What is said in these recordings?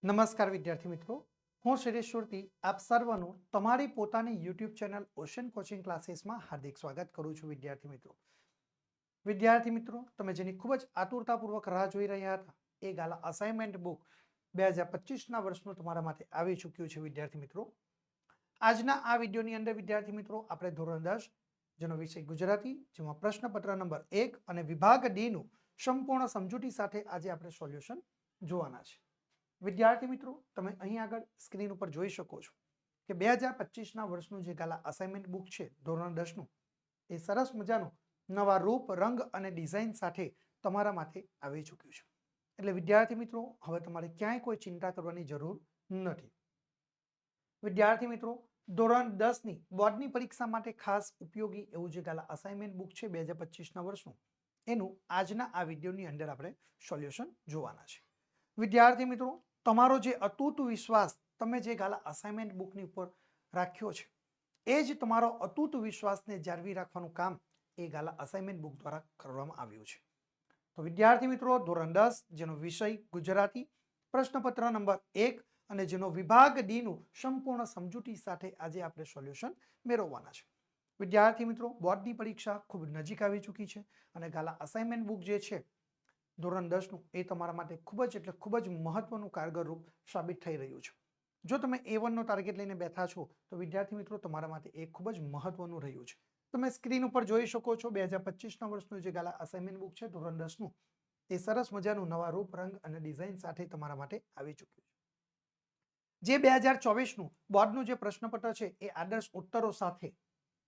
નમસ્કાર વિદ્યાર્થી મિત્રો, હું શિરીષ સુરતી આપ સર્વનું તમારી પોતાની યુટ્યુબ ચેનલ ઓશન કોચિંગ ક્લાસીસમાં હાર્દિક સ્વાગત કરું છું. વિદ્યાર્થી મિત્રો, તમે જેની ખૂબ જ આતુરતાપૂર્વક રાહ જોઈ રહ્યા હતા એ ગાલા અસાઇનમેન્ટ બુક 2025ના વર્ષનું તમારા માટે આવી ચૂક્યું છે. વિદ્યાર્થી મિત્રો, આજના આ વિડીયોની અંદર વિદ્યાર્થી મિત્રો આપણે ધોરણ 10 જેનો વિષય ગુજરાતી, જેમાં પ્રશ્નપત્ર નંબર 1 અને વિભાગ ડી નું સંપૂર્ણ સમજૂતી સાથે આજે આપણે સોલ્યુશન જોવાના છે. વિદ્યાર્થી મિત્રો, તમે અહીં આગળ સ્ક્રીન ઉપર જોઈ શકો છો કે 2025ના વર્ષનું જે ગાલા અસાઇનમેન્ટ બુક છે ધોરણ 10નું, એ સરસ મજાનું નવા રૂપ, રંગ અને ડિઝાઇન સાથે તમારા માટે આવી ચૂક્યું છે. એટલે વિદ્યાર્થી મિત્રો, હવે તમારે ક્યાંય કોઈ ચિંતા કરવાની જરૂર નથી. વિદ્યાર્થી મિત્રો, ધોરણ 10ની બોર્ડની પરીક્ષા માટે ખાસ ઉપયોગી એવું જે ગાલા અસાઇનમેન્ટ બુક છે 2025ના વર્ષનું, એનું આજના આ વિડીયોની અંદર આપણે સોલ્યુશન જોવાના છે. વિદ્યાર્થી મિત્રો, તમારો જે અતૂટ વિશ્વાસ તમે જે ગાલા અસાઇનમેન્ટ બુકની ઉપર રાખ્યો છે, એ જ તમારો અતૂટ વિશ્વાસને જાળવી રાખવાનું કામ એ ગાલા અસાઇનમેન્ટ બુક દ્વારા કરવામાં આવ્યું છે. તો વિદ્યાર્થી મિત્રો, ધોરણ 10 જેનો વિષય ગુજરાતી, પ્રશ્નપત્ર નંબર 1 અને જેનો વિભાગ ડી નું સંપૂર્ણ સમજૂતી સાથે આજે આપણે સોલ્યુશન મેળવવાના છે. વિદ્યાર્થી મિત્રો, બોર્ડની પરીક્ષા ખૂબ નજીક આવી ચૂકી છે અને ગાલા અસાઇનમેન્ટ બુક જે છે ધોરણ 10નું, એ તમારા માટે ખૂબ જ મહત્વનું કારગરરૂપ સાબિત થઈ રહ્યું છે. જો તમે A1નો ટાર્ગેટ લઈને બેઠા છો તો વિદ્યાર્થી મિત્રો, તમારા માટે એ ખૂબ જ મહત્વનું રહ્યું છે. તમે સ્ક્રીન ઉપર જોઈ શકો છો 2025ના વર્ષનું જે ગાલા અસાઇનમેન્ટ બુક છે ધોરણ 10નું, એ સરસ મજાનું નવા રૂપ, રંગ અને ડિઝાઇન સાથે તમારા માટે આવી ચૂક્યું છે. જે 2024નું બોર્ડનું જે પ્રશ્નપત્ર છે એ આદર્શ ઉત્તરો સાથે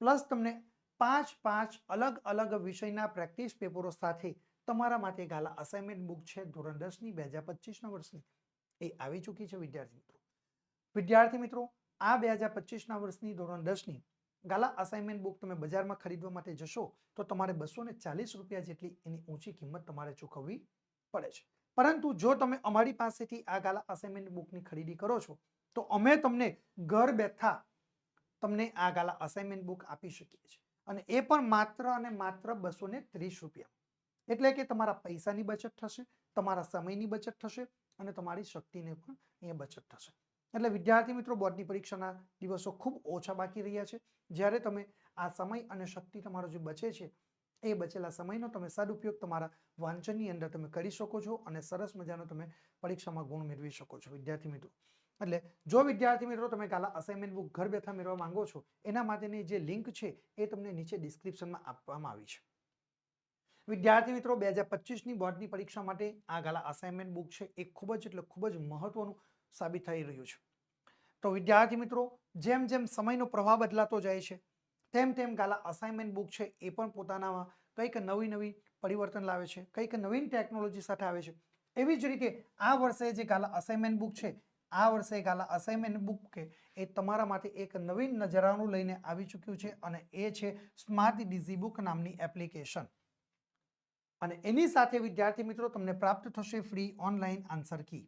પ્લસ તમને 5 અલગ અલગ વિષયના પ્રેક્ટિસ પેપરો સાથે તમારા માટે ગાલા અસાઇનમેન્ટ બુક છે ધોરણ 10ની 2025ના વર્ષની, એ આવી ચૂકી છે. વિદ્યાર્થી મિત્રો, આ 2025ના વર્ષની ધોરણ 10ની ગાલા અસાઇનમેન્ટ બુક તમે બજારમાં ખરીદવા માટે જશો તો તમારે 240 રૂપિયા જેટલી એની ઊંચી કિંમત તમારે ચૂકવવી પડે છે. પરંતુ જો તમે અમારી પાસેથી આ ગાલા અસાઇનમેન્ટ બુકની ખરીદી કરો છો તો અમે તમને ઘર બેઠા તમને આ ગાલા અસાઇનમેન્ટ બુક આપી શકીએ છીએ, અને એ પણ માત્ર અને માત્ર 230 રૂપિયા. એટલે કે તમારા પૈસાની બચત થશે, તમારા સમયની બચત થશે અને તમારી શક્તિને પણ અહીંયા બચત થશે. એટલે વિદ્યાર્થી મિત્રો, બોર્ડની પરીક્ષાના દિવસો ખૂબ ઓછા બાકી રહ્યા છે. જ્યારે તમે આ સમય અને શક્તિ તમારો જે બચે છે એ બચેલા સમયનો તમે સદુપયોગ તમારા વાંચનની અંદર તમે કરી શકો છો અને સરસ મજાનો તમે પરીક્ષામાં ગુણ મેળવી શકો છો. વિદ્યાર્થી મિત્રો, એટલે જો વિદ્યાર્થી મિત્રો તમે ગાલા અસાઇનમેન્ટ બુક ઘર બેઠા મેળવવા માંગો છો, એના માટેની જે લિંક છે એ તમને નીચે ડિસ્ક્રિપ્શનમાં આપવામાં આવી છે. વિદ્યાર્થી મિત્રો, 2025ની બોર્ડની પરીક્ષા માટે આ ગાલા અસાઇનમેન્ટ બુક છે એ ખૂબ જ મહત્વનું સાબિત થઈ રહ્યું છે. તો વિદ્યાર્થી મિત્રો, જેમ જેમ સમયનો પ્રવાહ બદલાતો જાય છે તેમ તેમ ગાલા અસાઇનમેન્ટ બુક છે એ પણ પોતાનામાં કંઈક નવી પરિવર્તન લાવે છે, કંઈક નવીન ટેકનોલોજી સાથે આવે છે. એવી જ રીતે આ વર્ષે જે ગાલા અસાઇનમેન્ટ બુક છે, આ વર્ષે ગાલા અસાઇનમેન્ટ બુક કે એ તમારા માટે એક નવીન નજરાનું લઈને આવી ચૂક્યું છે, અને એ છે સ્માર્ટ ડિઝી બુક નામની એપ્લિકેશન. અને એની સાથે વિદ્યાર્થી મિત્રો તમને પ્રાપ્ત થશે ફ્રી ઓનલાઈન આન્સર કી.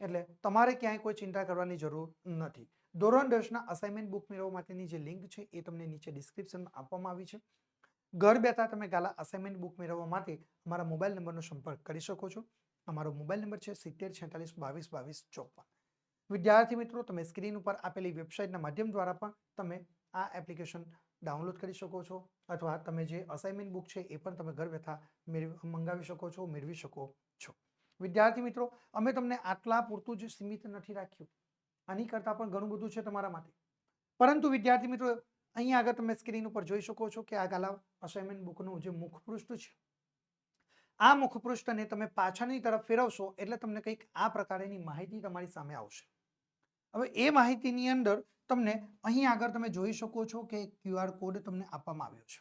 એટલે તમારે ક્યાંય કોઈ ચિંતા કરવાની જરૂર નથી. ધોરણ 10ના અસાઇનમેન્ટ બુક મેળવવા માટેની જે લિંક છે એ તમને નીચે ડિસ્ક્રિપ્શનમાં આપવામાં આવી છે. ઘર બેઠા તમે ગાલા અસાઇનમેન્ટ બુક મેળવવા માટે અમારા મોબાઈલ નંબરનો સંપર્ક કરી શકો છો. અમારો મોબાઈલ નંબર છે 7046222254. વિદ્યાર્થી મિત્રો, તમે સ્ક્રીન ઉપર આપેલી વેબસાઇટના માધ્યમ દ્વારા પણ તમે આ એપ્લિકેશન ડાઉનલોડ કરી શકો છો, અથવા તમે જે અસાઇનમેન્ટ બુક છે એ પણ તમે ઘર બેઠા મંગાવી શકો છો, મેળવી શકો છો. વિદ્યાર્થી મિત્રો, અમે તમને આટલા પૂરતું જ સીમિત નથી રાખ્યું, આની કરતાં પણ ઘણું બધું છે તમારા માટે. પરંતુ વિદ્યાર્થી મિત્રો, અહીંયા આગળ તમે સ્ક્રીન ઉપર જોઈ શકો છો કે આ ગાલા અસાઇનમેન્ટ બુકનું જે મુખપૃષ્ઠ છે, આ મુખપૃષ્ઠને તમે પાછળની તરફ ફેરવશો એટલે તમને કંઈક આ પ્રકારની માહિતી તમારી સામે આવશે. હવે એ માહિતીની અંદર તમને અહીં આગળ તમે જોઈ શકો છો કે QR કોડ તમને આપવામાં આવ્યો છે.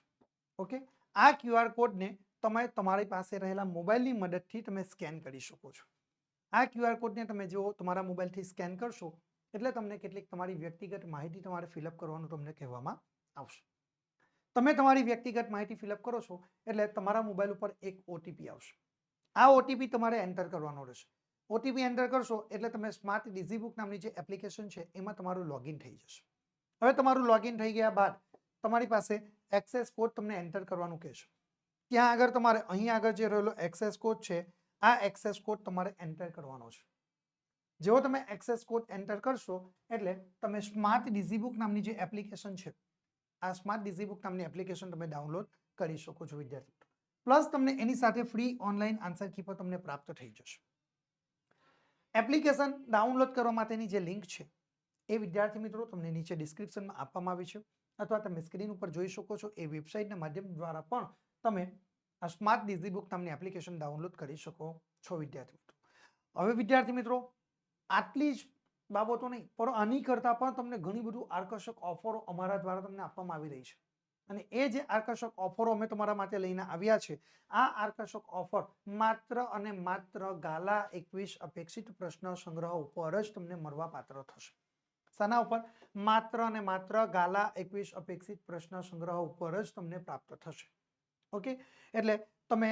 ઓકે, આ QR કોડને તમે તમારી પાસે રહેલા મોબાઈલની મદદથી તમે સ્કેન કરી શકો છો. આ QR કોડને તમે જો તમારા મોબાઈલથી સ્કેન કરશો એટલે તમને કેટલીક તમારી વ્યક્તિગત માહિતી તમારે ફિલઅપ કરવાનું તમને કહેવામાં આવશે. તમે તમારી વ્યક્તિગત માહિતી ફિલઅપ કરો છો એટલે તમારા મોબાઈલ ઉપર એક OTP આવશે. આ OTP તમારે એન્ટર કરવાનો રહેશે. OTP એન્ટર કરશો એટલે તમે સ્માર્ટ ડિઝી બુક નામની જે એપ્લિકેશન છે એમાં તમારું લોગિન થઈ જશે. હવે તમારું લોગિન થઈ ગયા બાદ તમારી પાસે એક્સેસ કોડ તમને એન્ટર કરવાનું કહેશે. ત્યાં આગળ તમારે અહીં આગળ જે રહેલો એક્સેસ કોડ છે, આ એક્સેસ કોડ તમારે એન્ટર કરવાનો છે. જેવો તમે એક્સેસ કોડ એન્ટર કરશો એટલે તમે સ્માર્ટ ડિઝીબુક નામની જે એપ્લિકેશન છે, આ સ્માર્ટ ડિઝીબુક નામની એપ્લિકેશન તમે ડાઉનલોડ કરી શકો છો વિદ્યાર્થી મિત્રો. પ્લસ તમને એની સાથે ફ્રી ઓનલાઈન આન્સર કી પણ તમને પ્રાપ્ત થઈ જશે. એપ્લિકેશન ડાઉનલોડ કરવા માટેની જે લિંક છે એ વિદ્યાર્થી મિત્રો તમને નીચે ડિસ્ક્રિપ્શનમાં આપવામાં આવી છે, અથવા તમે સ્ક્રીન ઉપર જોઈ શકો છો એ વેબસાઇટના માધ્યમ દ્વારા પણ તમે આ સ્માર્ટ ડિઝીબુક નામની એપ્લિકેશન ડાઉનલોડ કરી શકો છો વિદ્યાર્થી મિત્રો. હવે વિદ્યાર્થી મિત્રો આટલી જ બાબતો નહીં, પણ આની કરતાં પણ તમને ઘણી બધું આકર્ષક ઓફરો અમારા દ્વારા તમને આપવામાં આવી રહી છે. અને એ જે આકર્ષક ઓફરો અમે તમારા માટે લઈને આવ્યા છે, આ આકર્ષક ઓફર માત્ર અને માત્ર ગાલા 21 અપેક્ષિત પ્રશ્ન સંગ્રહ ઉપર જ તમને મળવા પાત્ર થશે. શાના ઉપર? માત્ર અને માત્ર ગાલા 21 અપેક્ષિત પ્રશ્ન સંગ્રહ ઉપર જ તમને પ્રાપ્ત થશે. ઓકે, એટલે તમે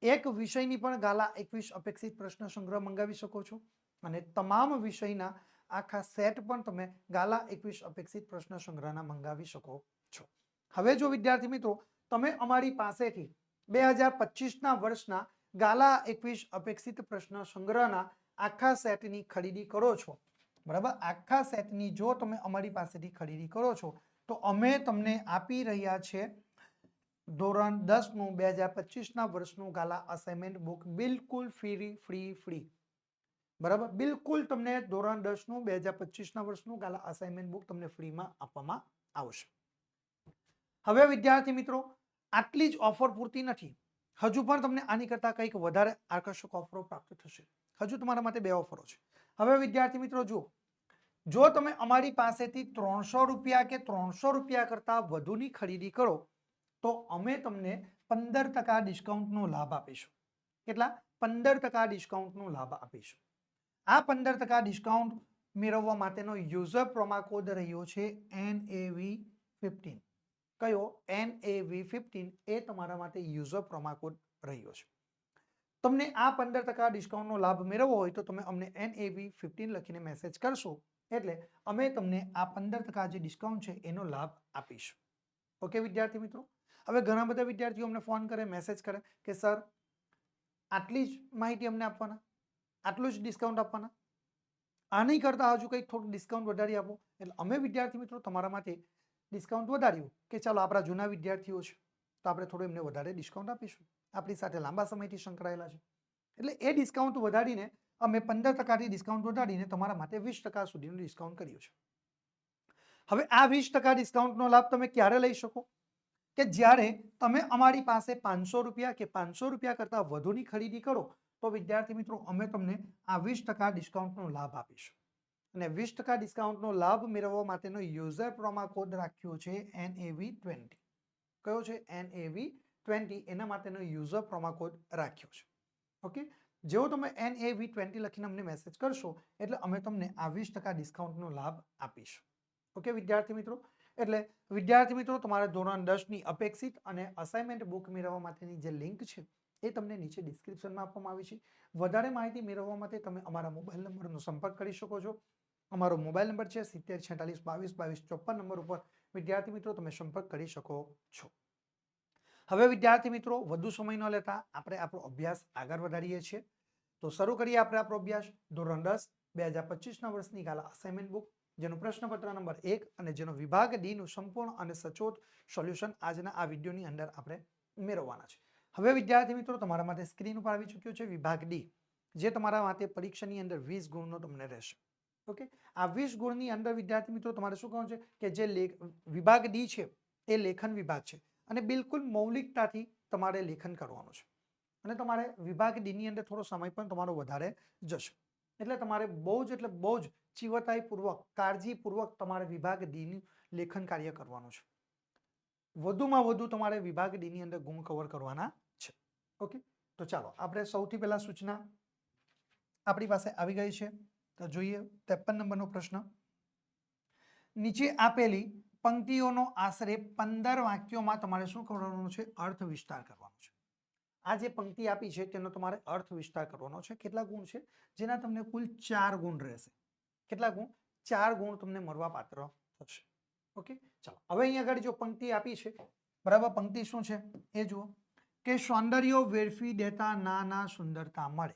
એક વિષયની પણ ગાલા 21 અપેક્ષિત પ્રશ્ન સંગ્રહ મંગાવી શકો છો, અને તમામ વિષયના આખા સેટ પણ તમે ગાલા 21 અપેક્ષિત પ્રશ્ન સંગ્રહના મંગાવી શકો છો. હવે જો વિદ્યાર્થી મિત્રો તમે અમારી પાસેથી 2025ના વર્ષના ગાલા 21 અપેક્ષિત પ્રશ્ન સંગ્રહના આખા સેટની ખરીદી કરો છો, બરાબર, આખા સેટની જો તમે અમારી પાસેથી ખરીદી કરો છો તો અમે તમને આપી રહ્યા છે ધોરણ 10નું 2025ના વર્ષનું ગાલા અસાઇનમેન્ટ બુક બિલકુલ ફ્રી. બરાબર, બિલકુલ તમને ધોરણ 10નું 2025ના વર્ષનું ગાલા અસાઇનમેન્ટ બુક તમને ફ્રીમાં આપવામાં આવશે. હવે વિદ્યાર્થી મિત્રો આટલી જ ઓફર પૂરતી નથી, હજુ પણ તમને આની કરતાં કંઈક વધારે આકર્ષક ઓફરો પ્રાપ્ત થશે. હજુ તમારા માટે 2 ઓફરો છે. હવે વિદ્યાર્થી મિત્રો જુઓ, જો તમે અમારી પાસેથી 300 રૂપિયા કે 300 રૂપિયા કરતાં વધુની ખરીદી કરો તો અમે તમને 15% ડિસ્કાઉન્ટનો લાભ આપીશું. કેટલા? 15% ડિસ્કાઉન્ટનો લાભ આપીશું. આ 15% ડિસ્કાઉન્ટ મેળવવા માટેનો યુઝર પ્રોમો કોડ રહ્યો છે NAV15. કયો? NAV15 એ તમારા માટે યુઝર પ્રોમો કોડ રહ્યો છે. તમને આ 15% ડિસ્કાઉન્ટનો લાભ મેળવવો હોય તો તમે અમને NAV15 લખીને મેસેજ કરશો એટલે અમે તમને આ 15% જે ડિસ્કાઉન્ટ છે એનો લાભ આપીશું. ઓકે વિદ્યાર્થી મિત્રો. હવે ઘણા બધા વિદ્યાર્થીઓ અમને ફોન કરે, મેસેજ કરે કે સર આટલી જ માહિતી અમને આપવાના, આટલું જ ડિસ્કાઉન્ટ આપવાના, આની કરતાં હજુ કંઈક થોડું ડિસ્કાઉન્ટ વધારી આપો. એટલે અમે વિદ્યાર્થી મિત્રો તમારા માટે ડિસ્કાઉન્ટ વધાર્યું કે ચાલો આપણા જૂના વિદ્યાર્થીઓ છે તો આપણે થોડું એમને વધારે ડિસ્કાઉન્ટ આપીશું, આપણી સાથે લાંબા સમયથી સંકળાયેલા છે એટલે એ ડિસ્કાઉન્ટ વધારીને અમે 15%થી ડિસ્કાઉન્ટ વધારીને તમારા માટે 20% સુધીનું ડિસ્કાઉન્ટ કર્યું છે. હવે આ 20% ડિસ્કાઉન્ટનો લાભ તમે ક્યારે લઈ શકો? કે જ્યારે તમે અમારી પાસે 500 રૂપિયા કે 500 રૂપિયા કરતાં વધુની ખરીદી કરો તો વિદ્યાર્થી મિત્રો અમે તમને આ 20% ડિસ્કાઉન્ટનો લાભ આપીશું. અને 20% ડિસ્કાઉન્ટનો લાભ મેળવવા માટેનો યુઝર પ્રોમો કોડ રાખ્યો છે NAV20. કયો છે? NAV20. એના માટેનો યુઝર પ્રોમો કોડ રાખ્યો છે. ઓકે, જેવો તમે NAV20 લખીને અમને મેસેજ કરશો એટલે અમે તમને આ 20% ડિસ્કાઉન્ટનો લાભ આપીશું. ઓકે વિદ્યાર્થી મિત્રો. એટલે વિદ્યાર્થી મિત્રો તમારે ધોરણ 10ની અપેક્ષિત અને અસાઇનમેન્ટ બુક મેળવવા માટેની જે લિંક છે એ તમને નીચે ડિસ્ક્રિપ્શનમાં આપવામાં આવી છે. વધારે માહિતી મેળવવા માટે તમે અમારા મોબાઈલ નંબરનો સંપર્ક કરી શકો છો. અમારો મોબાઈલ નંબર છે 7046222254 નંબર ઉપર વિદ્યાર્થી મિત્રો તમે સંપર્ક કરી શકો છો. હવે વિદ્યાર્થી મિત્રો વધુ સમય ન લેતા આપણે આપણો અભ્યાસ આગળ વધારીએ છીએ. તો શરૂ કરીએ આપણે આપણો અભ્યાસ. ધોરણ 10 2025ના વર્ષની ગાલા અસાઇનમેન્ટ બુક, જેનો પ્રશ્નપત્ર નંબર 1 અને જેનો વિભાગ ડી નું સંપૂર્ણ અને સચોટ સોલ્યુશન આજના આ વિડીયોની અંદર આપણે મેળવવાના છે. હવે વિદ્યાર્થી મિત્રો તમારા માટે સ્ક્રીન ઉપર આવી ચૂક્યો છે વિભાગ ડી, જે તમારા માટે પરીક્ષાની અંદર 20 ગુણનો તમને રહેશે. ઓકે, આ 20 ગુણની અંદર વિદ્યાર્થી મિત્રો તમારે શું કરવાનું છે કે જે વિભાગ ડી છે એ લેખન વિભાગ છે અને બિલકુલ મૌલિકતાથી તમારે લેખન કરવાનું છે. અને તમારે વિભાગ ડી ની અંદર થોડો સમય પણ તમારો વધારે જશે. એટલે તમારે બહુ જ એટલે બહુ જ ચીવતાઈપૂર્વક, કાળજીપૂર્વક તમારે વિભાગ ડી નું લેખન કાર્ય કરવાનું છે. વધુમાં વધુ તમારે વિભાગ ડી ની અંદર ગુણ કવર કરવાના છે. ઓકે, તો ચાલો આપણે સૌથી પહેલા સૂચના આપણી પાસે આવી ગઈ છે. તો જોઈએ 53 નંબરનો પ્રશ્ન. નીચે આપેલી પંક્તિઓનો આશરે 15 વાક્યોમાં તમારે શું કરવાનું છે? અર્થ વિસ્તાર કરવાનો છે. આ જે પંક્તિ આપી છે તેનો તમારે અર્થ વિસ્તાર કરવાનો છે. કેટલા ગુણ છે? જેના તમને કુલ 4 ગુણ રહેશે. કેટલા ગુણ? 4 ગુણ તમને મળવા પાત્ર થશે. ઓકે, ચાલો હવે અહીંયા આગળ જો પંક્તિ આપી છે, બરાબર, પંક્તિ શું છે એ જુઓ કે સૌંદર્ય વેરફી દેતા નાના સુંદરતા મળે.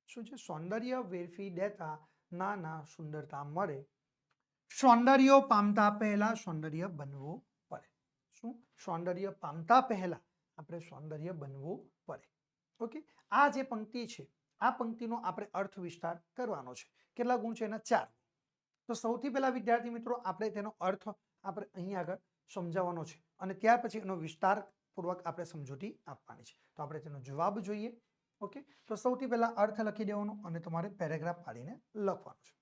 શું છે? સૌંદર્ય વેરફી દેતા ના સુંદરતા મળે, સૌંદર્ય પામતા પહેલા સૌંદર્ય બનવું પડે. શું? સૌંદર્ય પામતા પહેલા આપણે સૌંદર્ય બનવું પડે. ઓકે, આ જે પંક્તિ છે આ પંક્તિનો આપણે અર્થ વિસ્તાર કરવાનો છે. કેટલા ગુણ છે? એના 4. તો સૌથી પહેલા વિદ્યાર્થી મિત્રો આપણે તેનો અર્થ આપણે અહીં આગળ સમજાવવાનો છે અને ત્યાર પછી એનો વિસ્તાર પૂર્વક આપણે સમજૂતી આપવાની છે. તો આપણે તેનો જવાબ જોઈએ. ઓકે, તો સૌથી પહેલા અર્થ લખી દેવાનો અને તમારે પેરેગ્રાફ પાડીને લખવાનું છે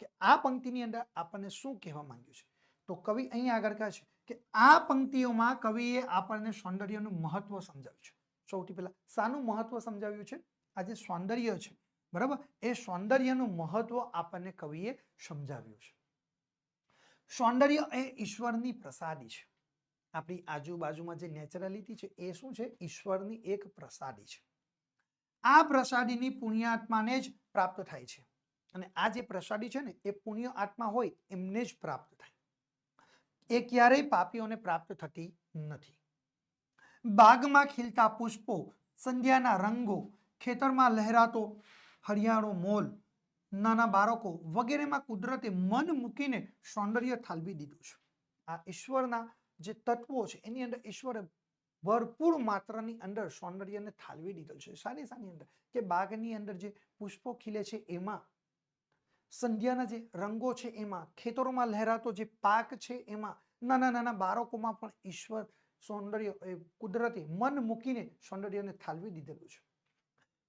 કે આ પંક્તિની અંદર આપણને શું કહેવા માંગ્યું છે. તો કવિ અહીં આગળ કહે છે કે આ પંક્તિઓમાં કવિએ આપણને સૌંદર્યનું મહત્વ સમજાવ્યું છે. સૌથી પહેલા શાનું મહત્વ સમજાવ્યું છે? આ જે સૌંદર્ય છે, બરાબર, એ સૌંદર્યનું મહત્વ આપણને કવિએ સમજાવ્યું છે. સૌંદર્ય એ ઈશ્વરની પ્રસાદી છે. આપણી આજુબાજુમાં જે નેચરલિટી છે એ શું છે? ઈશ્વરની એક પ્રસાદી છે. આ પ્રસાદીની પુણ્યાત્માને જ પ્રાપ્ત થાય છે અને આ જે પ્રસાદી છે ને એ પુણ્ય આત્મા હોય એમને જ પ્રાપ્ત થાય. એ ક્યારેય પાપીઓને પ્રાપ્ત થતી નથી. બાગમાં ખીલતા પુષ્પો, સંધ્યાના રંગો, ખેતરમાં લહેરાતો હરિયાળો મોલ, નાના બાળકો વગેરેમાં કુદરતે મન મૂકીને સૌંદર્ય ઠાલવી દીધું છે. આ ઈશ્વરના જે તત્વો છે એની અંદર ઈશ્વરે ભરપૂર માત્રાની અંદર સૌંદર્યને ઠાલવી દીધું છે. શાની અંદર? કે બાગની અંદર જે પુષ્પો ખીલે છે એમાં, સંધ્યાના જે રંગો છે એમાં, ખેતરોમાં લહેરાતો જે પાક છે એમાં, નાના બાળકોમાં પણ ઈશ્વર સૌંદર્ય કુદરતે મન મૂકીને સૌંદર્યને ઠાલવી દીધેલું છે.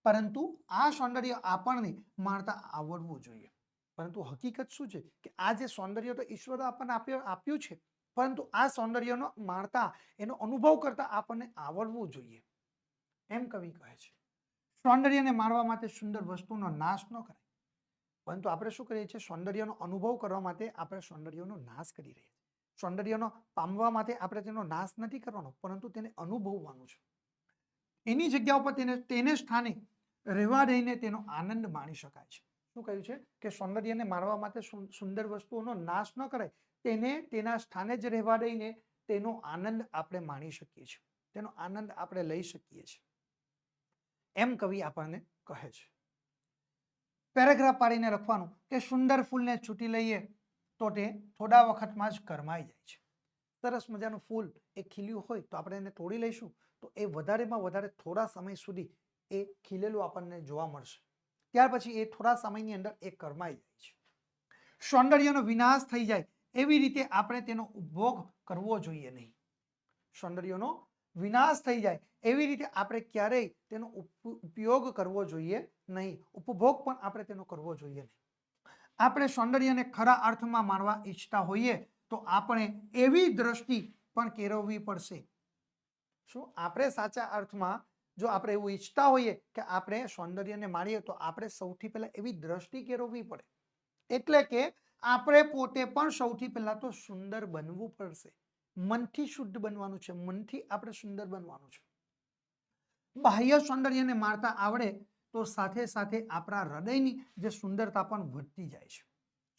પરંતુ આ સૌંદર્ય આપણને માણતા આવડવું જોઈએ. પરંતુ હકીકત શું છે કે આ જે સૌંદર્ય તો ઈશ્વરે આપણને આપ્યું છે, પરંતુ આ સૌંદર્યનો માણતા, એનો અનુભવ કરતા આપણને આવડવું જોઈએ. એમ કવિ કહે છે. સૌંદર્યને માણવા માટે સુંદર વસ્તુનો નાશ ન કરાય. પરંતુ આપણે શું કરીએ છીએ? સૌંદર્યનો અનુભવ કરવા માટે આપણે સૌંદર્યનો નાશ કરી રહ્યા છીએ. સૌંદર્યનો પામવા માટે આપણે તેનો નાશ નથી કરવાનો, પરંતુ તેને અનુભવવાનું છે. એની જગ્યા ઉપર તેને સ્થાને રહેવા દઈને તેનો આનંદ માણી શકાય છે. શું કહ્યું છે? કે સૌંદર્યને માણવા માટે સુંદર વસ્તુઓનો નાશ ન કરાય, તેને તેના સ્થાને જ રહેવા દઈને તેનો આનંદ આપણે માણી શકીએ છીએ, તેનો આનંદ આપણે લઈ શકીએ છીએ. એમ કવિ આપણને કહે છે. પેરેગ્રાફ પાડીને લખવાનું કે સુંદર ફૂલને છૂટી લઈએ તો તે થોડા વખતમાં જ કરમાઈ જાય છે. સરસ મજાનું ફૂલ એ ખીલ્યું હોય તો આપણે એને તોડી લઈશું તો એ વધારેમાં વધારે થોડા સમય સુધી એ ખીલેલું આપણને જોવા મળશે. ત્યાર પછી એ થોડા સમયની અંદર એ કરમાઈ જાય છે. સૌંદર્યનો વિનાશ થઈ જાય એવી રીતે આપણે તેનો ઉપભોગ કરવો જોઈએ નહીં. સૌંદર્યનો વિનાશ થઈ જાય એવી રીતે આપણે ક્યારેય તેનો ઉપયોગ કરવો જોઈએ નહીં. ઉપભોગ પણ આપણે તેનો કરવો જોઈએ નહીં. આપણે સૌંદર્યને ખરા અર્થમાં માણવા ઈચ્છતા હોઈએ તો આપણે એવી દ્રષ્ટિ પણ કેળવવી પડશે. શું? આપણે સાચા અર્થમાં જો આપણે એવું ઈચ્છતા હોઈએ કે આપણે સૌંદર્યને માણીએ તો આપણે સૌથી પહેલા એવી દ્રષ્ટિ કેળવવી પડે. એટલે કે આપણે પોતે પણ સૌથી પહેલા તો સુંદર બનવું પડશે. મનથી શુદ્ધ બનવાનું છે, મનથી આપણે સુંદર બનવાનું છે. બાહ્ય સૌંદર્યને માણતા આવડે તો સાથે સાથે આપણા હૃદયની જે સુંદરતા પણ વધતી જાય છે.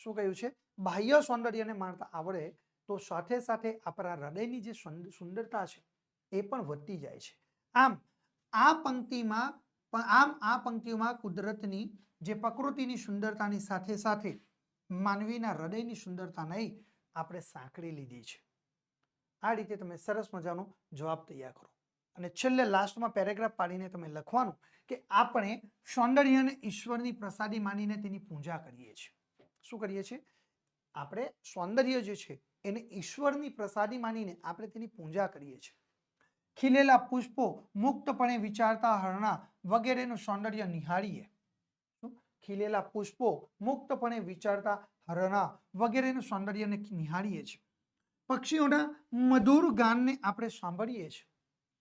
શું કહ્યું છે? બાહ્ય સૌંદર્યને માણતા આવડે તો સાથે સાથે આપણા હૃદયની જે સુંદરતા છે એ પણ વધતી જાય છે. આમ આ પંક્તિમાં કુદરતની જે પ્રકૃતિની સુંદરતાની સાથે સાથે માનવીના હૃદયની સુંદરતાને આપણે સાંકળી લીધી છે. આ રીતે તમે સરસ મજાનો જવાબ તૈયાર કરો અને છેલ્લે લાસ્ટમાં પેરેગ્રાફ પાડીને તમે લખવાનું કે આપણે સૌંદર્યને ઈશ્વરની પ્રસાદી માનીને તેની પૂજા કરીએ છીએ. શું કરીએ છીએ? આપણે સૌંદર્ય જે છે એને ઈશ્વરની પ્રસાદી માનીને આપણે તેની પૂજા કરીએ છીએ. ખીલેલા પુષ્પો, મુક્તપણે વિચારતા હરણા વગેરેનું સૌંદર્ય નિહાળીએ. ખીલેલા પુષ્પો, મુક્તપણે વિચારતા હરણા વગેરેનું સૌંદર્યને નિહાળીએ છીએ. પક્ષીઓના મધુર ગાનને આપણે સાંભળીએ છીએ.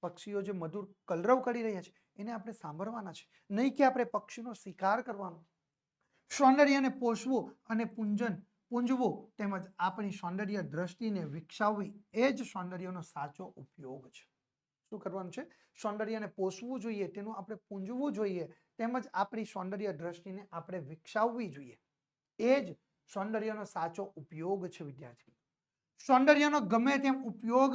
પક્ષીઓ જે મધુર કલરવ કરી રહ્યા છે એને આપણે સાંભળવાના છે, નહીં કે આપણે પક્ષીનો શિકાર કરવાનો. સૌંદર્યને પોષવું અને પૂંજવું તેમજ આપણી સૌંદર્ય દ્રષ્ટિને વિકસાવવી એ જ સૌંદર્યનો સાચો ઉપયોગ છે. શું કરવાનું છે? સૌંદર્યને પોષવું જોઈએ, તેનું આપણે પૂંજવું જોઈએ, તેમજ આપણી સૌંદર્ય દ્રષ્ટિને આપણે વિકસાવવી જોઈએ. એ જ સૌંદર્યનો સાચો ઉપયોગ છે. વિદ્યાર્થી, સૌંદર્યનો ગમે તેમ ઉપયોગ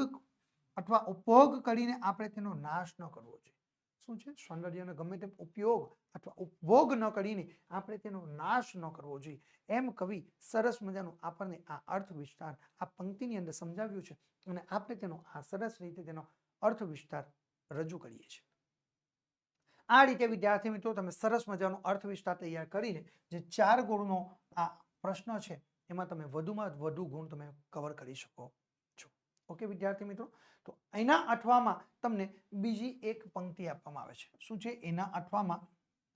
અથવા ઉપભોગ કરીને આપણે તેનો નાશ ન કરવો જોઈએ. શું છે? સૌંદર્યનો ગમે તેમ ઉપયોગ અથવા ઉપભોગ ન કરીને આપણે તેનો નાશ ન કરવો જોઈએ. એમ કવિ સરસ મજાનું આપણને આ અર્થ વિસ્તાર આ પંક્તિની અંદર સમજાવ્યું છે અને આપણે તેનો આ સરસ રીતે તેનો અર્થ વિસ્તાર રજૂ કરીએ છીએ. આ રીતે વિદ્યાર્થી મિત્રો તમે સરસ મજાનો અર્થ વિસ્તાર તૈયાર કરીને જે 4 ગુણનો આ પ્રશ્ન છે એમાં તમે વધુમાં વધુ ગુણ તમે કવર કરી શકો છો. ઓકે વિદ્યાર્થી મિત્રો, તો એના અઠવામાં તમને બીજી એક પંક્તિ આપવામાં આવે છે. શું છે? એના અઠવામાં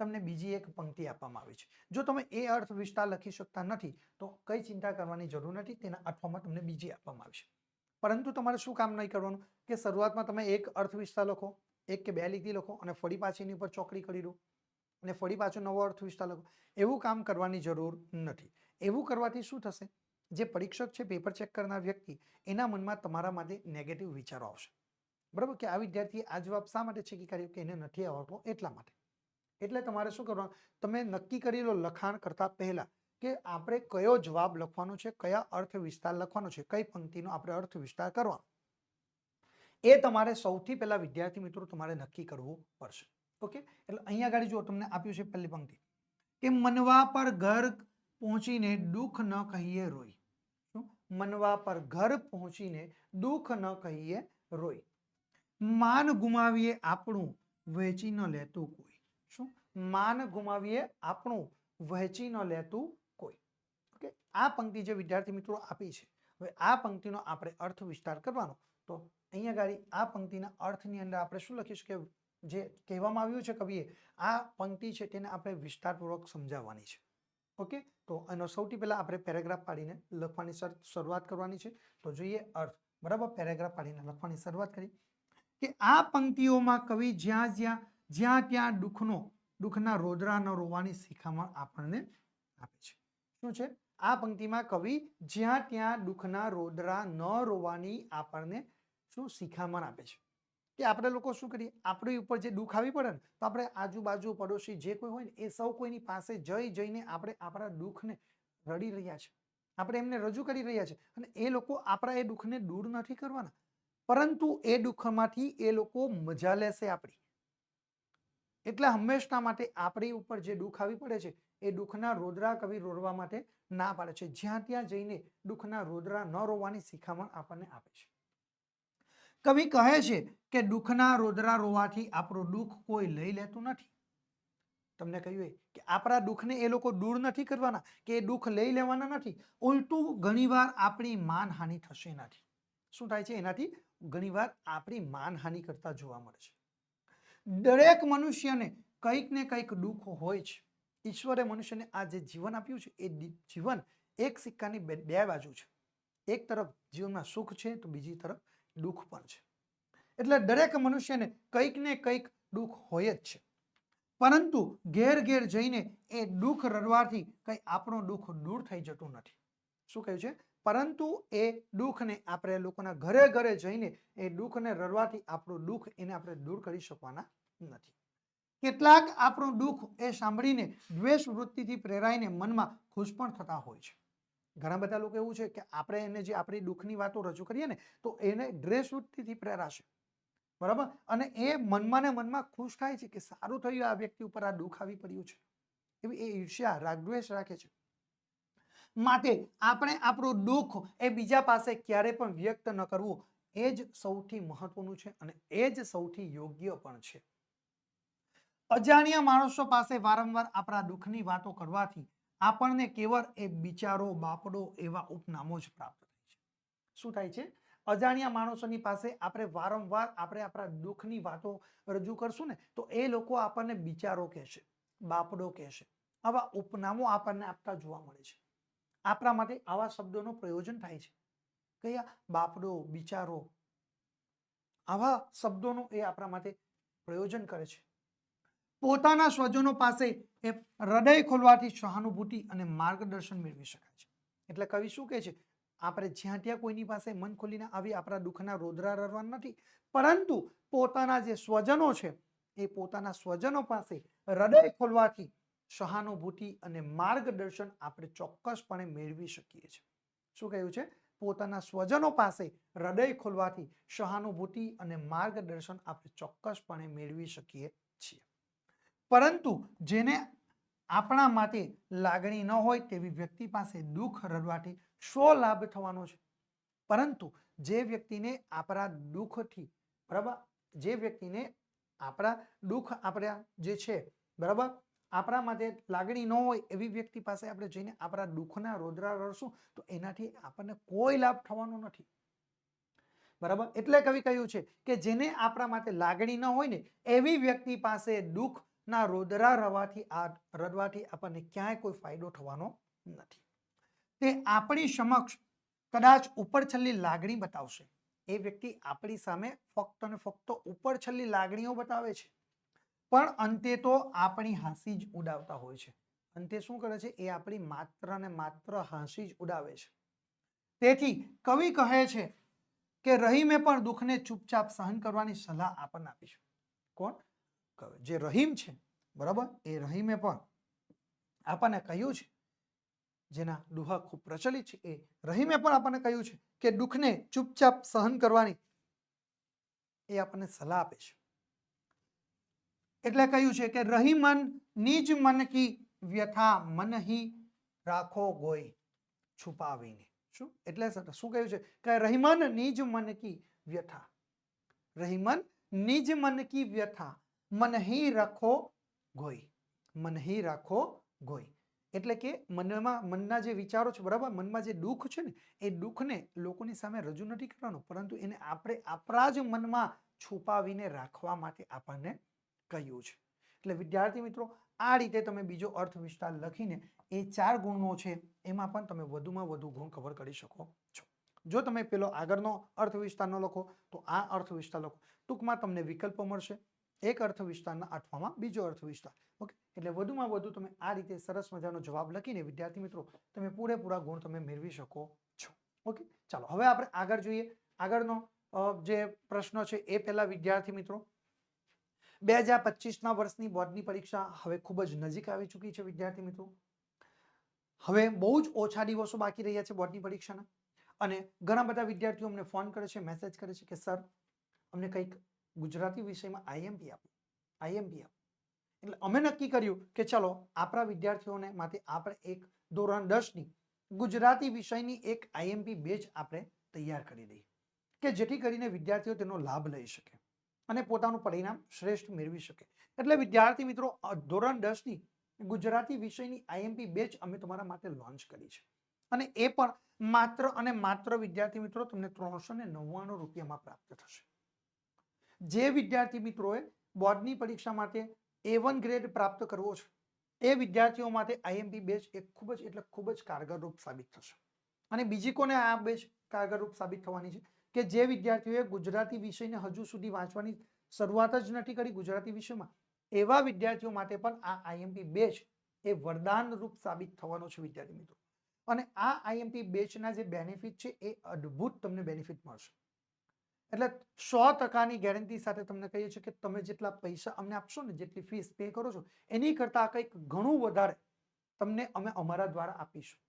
તમને બીજી એક પંક્તિ આપવામાં આવી છે. જો તમે એ અર્થ વિસ્તાર લખી શકતા નથી તો કઈ ચિંતા કરવાની જરૂર નથી. તેના અઠવામાં તમને બીજી આપવામાં આવી છે. પરંતુ તમારે શું કામ નહીં કરવાનું કે શરૂઆતમાં તમે એક અર્થ વિસ્તાર લખો, 1 કે 2 લીટી લખો અને ફરી પાછી એની ઉપર ચોકડી કરી દો અને ફરી પાછો નવો અર્થ વિસ્તાર લખો. એવું કામ કરવાની જરૂર નથી. એવું કરવાથી શું થશે? જે પરીક્ષક છે, પેપર ચેક કરનાર વ્યક્તિ, એના મનમાં તમારા માટે નેગેટિવ વિચારો આવશે. બરાબર? કે આ વિદ્યાર્થીએ આ જવાબ શા માટે ચેકી કર્યો? કે એને નથી આવડતો એટલા માટે. એટલે તમારે શું કરવાનું? તમે નક્કી કરી લો લખાણ કરતા પહેલા કે આપણે કયો જવાબ લખવાનો છે, કયા અર્થ વિસ્તાર લખવાનો છે, કઈ પંક્તિનો આપણે અર્થ વિસ્તાર કરવાનો, એ તમારે સૌથી પહેલા વિદ્યાર્થી મિત્રો તમારે નક્કી કરવું પડશે. ઓકે, એટલે અહીંયા આગળ જો તમને આપ્યું છે પહેલી પંક્તિ કે મનવા પર ઘર પહોંચીને દુઃખ ન કહીએ રોઈ. શું? મનવા પર ઘર પહોંચીને દુઃખ ન કહીએ રોઈ. માન ગુમાવીએ આપણું વહેંચી ન લેતું કોઈ. શું? માન ગુમાવીએ આપણું વહેંચી ન લેતું કોઈ. ઓકે, આ પંક્તિ જે વિદ્યાર્થી મિત્રો આપી છે, હવે આ પંક્તિનો આપણે અર્થ વિસ્તાર કરવાનો. તો અહીંયા ગાડી આ પંક્તિના અર્થની અંદર આપણે શું લખીશું કે જે કહેવામાં આવ્યું છે કવિએ, આ પંક્તિ છે તેને આપણે વિસ્તારપૂર્વક સમજાવવાની છે. ઓકે, તો એનો સૌથી પહેલા આપણે પેરેગ્રાફ પાડીને લખવાની શરૂઆત કરવાની છે. તો જોઈએ અર્થ. બરાબર? પેરેગ્રાફ પાડીને લખવાની શરૂઆત કરી કે આ પંક્તિઓમાં કવિ જ્યાં ત્યાં દુઃખના રોદરા ન રોવાની શિખામણ આપણને આપે છે. શું છે? આ પંક્તિમાં કવિ જ્યાં ત્યાં દુઃખના રોદરા ન રોવાની આપણને શું શિખામણ આપે છે. કે આપણે લોકો શું કરીએ? આપણી ઉપર જે દુઃખ આવી પડે ને તો આપણે આજુબાજુ પડોશી જે કોઈ હોય ને એ સૌ કોઈની પાસે જઈને આપણે આપણા દુઃખને રડી રહ્યા છે, આપણે એમને રજૂ કરી રહ્યા છે અને એ લોકો આપણા એ દુઃખને દૂર નથી કરવાના, પરંતુ એ દુઃખમાંથી એ લોકો મજા લેશે આપણી. એટલે હંમેશા માટે આપણી ઉપર જે દુઃખ આવી પડે છે એ દુઃખના રોદરા કવિ રોવા માટે ના પાડે છે. જ્યાં ત્યાં જઈને દુઃખના રોદરા ન રોવાની શિખામણ આપણને આપે છે. કવિ કહે છે કે દુઃખના રોદરા રોવાથી આપણું દુઃખ કોઈ લઈ લેતું નથી. તમને કહ્યું કે આપણા દુઃખને એ લોકો દૂર નથી કરવાના, કે એ દુઃખ લઈ લેવાના નથી. ઉલટું ઘણીવાર આપણી માનહાનિ થશે એનાથી. શું થાય છે? એનાથી ઘણીવાર આપણી માનહાનિ કરતા જોવા મળે છે. દરેક મનુષ્યને કંઈક ને કંઈક દુઃખ હોય છે. ઈશ્વરે મનુષ્યને આ જે જીવન આપ્યું છે એ જીવન એક સિક્કાની બે બાજુ છે. એક તરફ જીવનમાં સુખ છે તો બીજી તરફ દુઃખ પણ છે. એટલે દરેક મનુષ્યને કંઈક ને કંઈક દુઃખ હોય જ છે. પરંતુ ઘેર જઈને એ દુઃખ રડવાથી કંઈ આપણું દુઃખ દૂર થઈ જતું નથી. શું કહ્યું છે? પરંતુ એ દુઃખને આપણે લોકોના ઘરે જઈને એ દુઃખને રડવાથી આપણું દુઃખ એને આપણે દૂર કરી શકવાના નથી. કેટલાક આપણું દુઃખ એ સાંભળીને દ્વેષ વૃત્તિથી પ્રેરાઈને મનમાં ખુશ પણ થતા હોય છે. ઘણા બધા લોકો એવું છે કે આપણે એને જે આપણી દુઃખની વાતો રજૂ કરીએ ને તો એને દ્વેષ વૃત્તિથી પ્રેરાશે. બરાબર? અને એ મનમાં ને મનમાં ખુશ થાય છે કે સારું થયું આ વ્યક્તિ ઉપર આ દુઃખ આવી પડ્યું છે. એવી એ ઈર્ષ્યા રાગદ્વેષ રાખે છે. માટે આપણે આપણું દુઃખ એ બીજા પાસે ક્યારે પણ વ્યક્ત ન કરવું એ જ સૌથી મહત્વનું છે અને એ જ સૌથી યોગ્ય પણ છે. અજાણ્યા માણસો પાસે વારંવાર આપણા દુઃખની વાતો કરવાથી આપણને કેવળ એ બિચારો બાપડો એવા ઉપનામો જ પ્રાપ્ત થાય છે. શું થાય છે? અજાણ્યા માણસોની પાસે આપણે વારંવાર આપણે આપણા દુઃખની વાતો રજૂ કરશું ને તો એ લોકો આપણને બિચારો કહેશે, બાપડો કહેશે. આવા ઉપનામો આપણને આપતા જોવા મળે છે. આપણા માટે આવા શબ્દોનું પ્રયોજન થાય છે. કયા? બાપડો, બિચારો, આવા શબ્દોનું એ આપણા માટે પ્રયોજન કરે છે. પોતાના સ્વજનો પાસે એ હૃદય ખોલવાથી સહાનુભૂતિ અને માર્ગદર્શન મેળવી શકાય છે. એટલે કવિ શું કહે છે? આપણે જ્યાં ત્યાં કોઈની પાસે મન ખોલીને આવી આપણા દુઃખના રોદરા રડવાના નથી, પરંતુ પોતાના જે સ્વજનો છે એ પોતાના સ્વજનો પાસે હૃદય ખોલવાથી સહાનુભૂતિ અને માર્ગદર્શન આપણે ચોક્કસપણે મેળવી શકીએ છીએ. શું કહ્યું છે? પોતાના સ્વજનો પાસે હૃદય ખોલવાથી સહાનુભૂતિ અને માર્ગદર્શન આપણે ચોક્કસપણે મેળવી શકીએ છીએ. પરંતુ જેને આપણા માટે લાગણી ન હોય તેવી વ્યક્તિ પાસે દુઃખ રડવાથી શો લાભ થવાનો છે? પરંતુ જે વ્યક્તિને આપણા દુઃખથી, બરાબર, જે વ્યક્તિને આપણા દુઃખ આપણા જે છે, બરાબર, આપણા માટે લાગણી ન હોય એવી વ્યક્તિ પાસે આપણે જઈને આપણા દુઃખના રોદરા રડશું તો એનાથી આપણને કોઈ લાભ થવાનો નથી. બરાબર, એટલે કવિ કહ્યું છે કે જેને આપણા માટે લાગણી ન હોય ને એવી વ્યક્તિ પાસે દુઃખના રોદરા રડવાથી આપણને ક્યાંય કોઈ ફાયદો થવાનો નથી. તે આપણી સમક્ષ કદાચ ઉપરછલ્લી લાગણી બતાવશે. એ વ્યક્તિ આપણી સામે ફક્ત અને ફક્ત ઉપરછલ્લી લાગણીઓ બતાવે છે, પણ અંતે તો આપણી હાંસી જ ઉડાવતા હોય છે. અંતે શું કરે છે? એ આપણી માત્ર ને માત્ર હાંસી જ ઉડાવે છે. તેથી કવિ કહે છે કે રહીમે પણ દુઃખને ચૂપચાપ સહન કરવાની સલાહ આપણને આપી છે. કોણ? કવિ. જે રહીમ છે, બરાબર, એ રહીમે પણ આપણને કહ્યું છે, જેના દુહા ખૂબ પ્રચલિત છે, એ રહીમે પણ આપણને કહ્યું છે કે દુઃખને ચૂપચાપ સહન કરવાની એ આપણને સલાહ આપે છે. એટલે કહ્યું છે કે રહીમન નિજ મન કી વ્યથા મન હી રાખો ગોય છુપાવીને. શું એટલે શું કહ્યું છે કે રહીમન નિજ મન કી વ્યથા, રહીમન નિજ મન કી વ્યથા મન હી રાખો ગોય, મન હી રાખો ગોય. એટલે કે મનના જે વિચારો છે, બરાબર, મનમાં જે દુઃખ છે ને એ દુઃખને લોકોની સામે રજૂ નથી કરવાનું, પરંતુ એને આપણે આપણા જ મનમાં છુપાવીને રાખવા માટે આપણને કહ્યું છે. એટલે વિદ્યાર્થી મિત્રો, આ રીતે તમે બીજો અર્થ વિસ્તાર લખીને એ 4 ગુણો છે એમાં પણ તમે વધુમાં વધુ ગુણ કવર કરી શકો છો. જો તમે પેલો આગળનો અર્થ વિસ્તાર ન લખો તો આ અર્થ વિસ્તાર લખો. ટૂંકમાં તમને વિકલ્પો મળશે. એક અર્થ વિસ્તારના 8માં બીજો અર્થ વિસ્તાર. ઓકે, એટલે વધુમાં વધુ તમે આ રીતે સરસ મજાનો જવાબ લખીને વિદ્યાર્થી મિત્રો તમે પૂરેપૂરા ગુણ તમે મેળવી શકો છો. ઓકે, ચાલો હવે આપણે આગળ જોઈએ. આગળનો જે પ્રશ્ન છે એ પહેલા વિદ્યાર્થી મિત્રો, 2025ના વર્ષની બોર્ડની પરીક્ષા હવે ખૂબ જ નજીક આવી ચૂકી છે. વિદ્યાર્થી મિત્રો, હવે બહુ જ ઓછા દિવસો બાકી રહ્યા છે બોર્ડની પરીક્ષાના, અને ઘણા બધા વિદ્યાર્થીઓ અમને ફોન કરે છે, મેસેજ કરે છે કે સર અમને કંઈક ગુજરાતી વિષયમાં આઈએમપી આપો, આઈએમપી આપો. એટલે અમે નક્કી કર્યું કે ચલો આપણા વિદ્યાર્થીઓને માટે આપણે એક ધોરણ 10ની ગુજરાતી વિષયની એક આઈએમપી બેચ આપણે તૈયાર કરી દઈએ કે જેથી કરીને વિદ્યાર્થીઓ તેનો લાભ લઈ શકે અને પોતાનું પરિણામ શ્રેષ્ઠ મેળવી શકે. એટલે વિદ્યાર્થી મિત્રો, ધોરણ 10ની ગુજરાતી વિષયની આઈએમપી બેચ અમે તમારા માટે લોન્ચ કરી છે, અને એ પણ માત્ર અને માત્ર વિદ્યાર્થી મિત્રો તમને 399 રૂપિયામાં પ્રાપ્ત થશે. જે વિદ્યાર્થી મિત્રોએ બોર્ડની પરીક્ષા માટે A1 ગ્રેડ પ્રાપ્ત કરવો છે એ વિદ્યાર્થીઓ માટે આઈએમપી બેચ એક ખૂબ જ એટલે ખૂબ જ કારગરરૂપ સાબિત થશે. અને બીજી કોને આ બેચ કારગરરૂપ સાબિત થવાની છે કે જે વિદ્યાર્થીઓએ ગુજરાતી વિષયને હજુ સુધી વાંચવાની શરૂઆત જ નથી કરી ગુજરાતી વિષયમાં, એવા વિદ્યાર્થીઓ માટે પણ આ આઈએમપી બેચ એ વરદાનરૂપ સાબિત થવાનો છે વિદ્યાર્થી મિત્રો. અને આ આઈએમપી બેચના જે બેનિફિટ છે એ અદ્ભુત તમને બેનિફિટ મળશે. એટલે 100%ની ગેરંટી સાથે તમને કહીએ છીએ કે તમે જેટલા પૈસા અમને આપશો ને, જેટલી ફીસ પે કરો છો એની કરતાં કંઈક ઘણું વધારે તમને અમે અમારા દ્વારા આપીશું.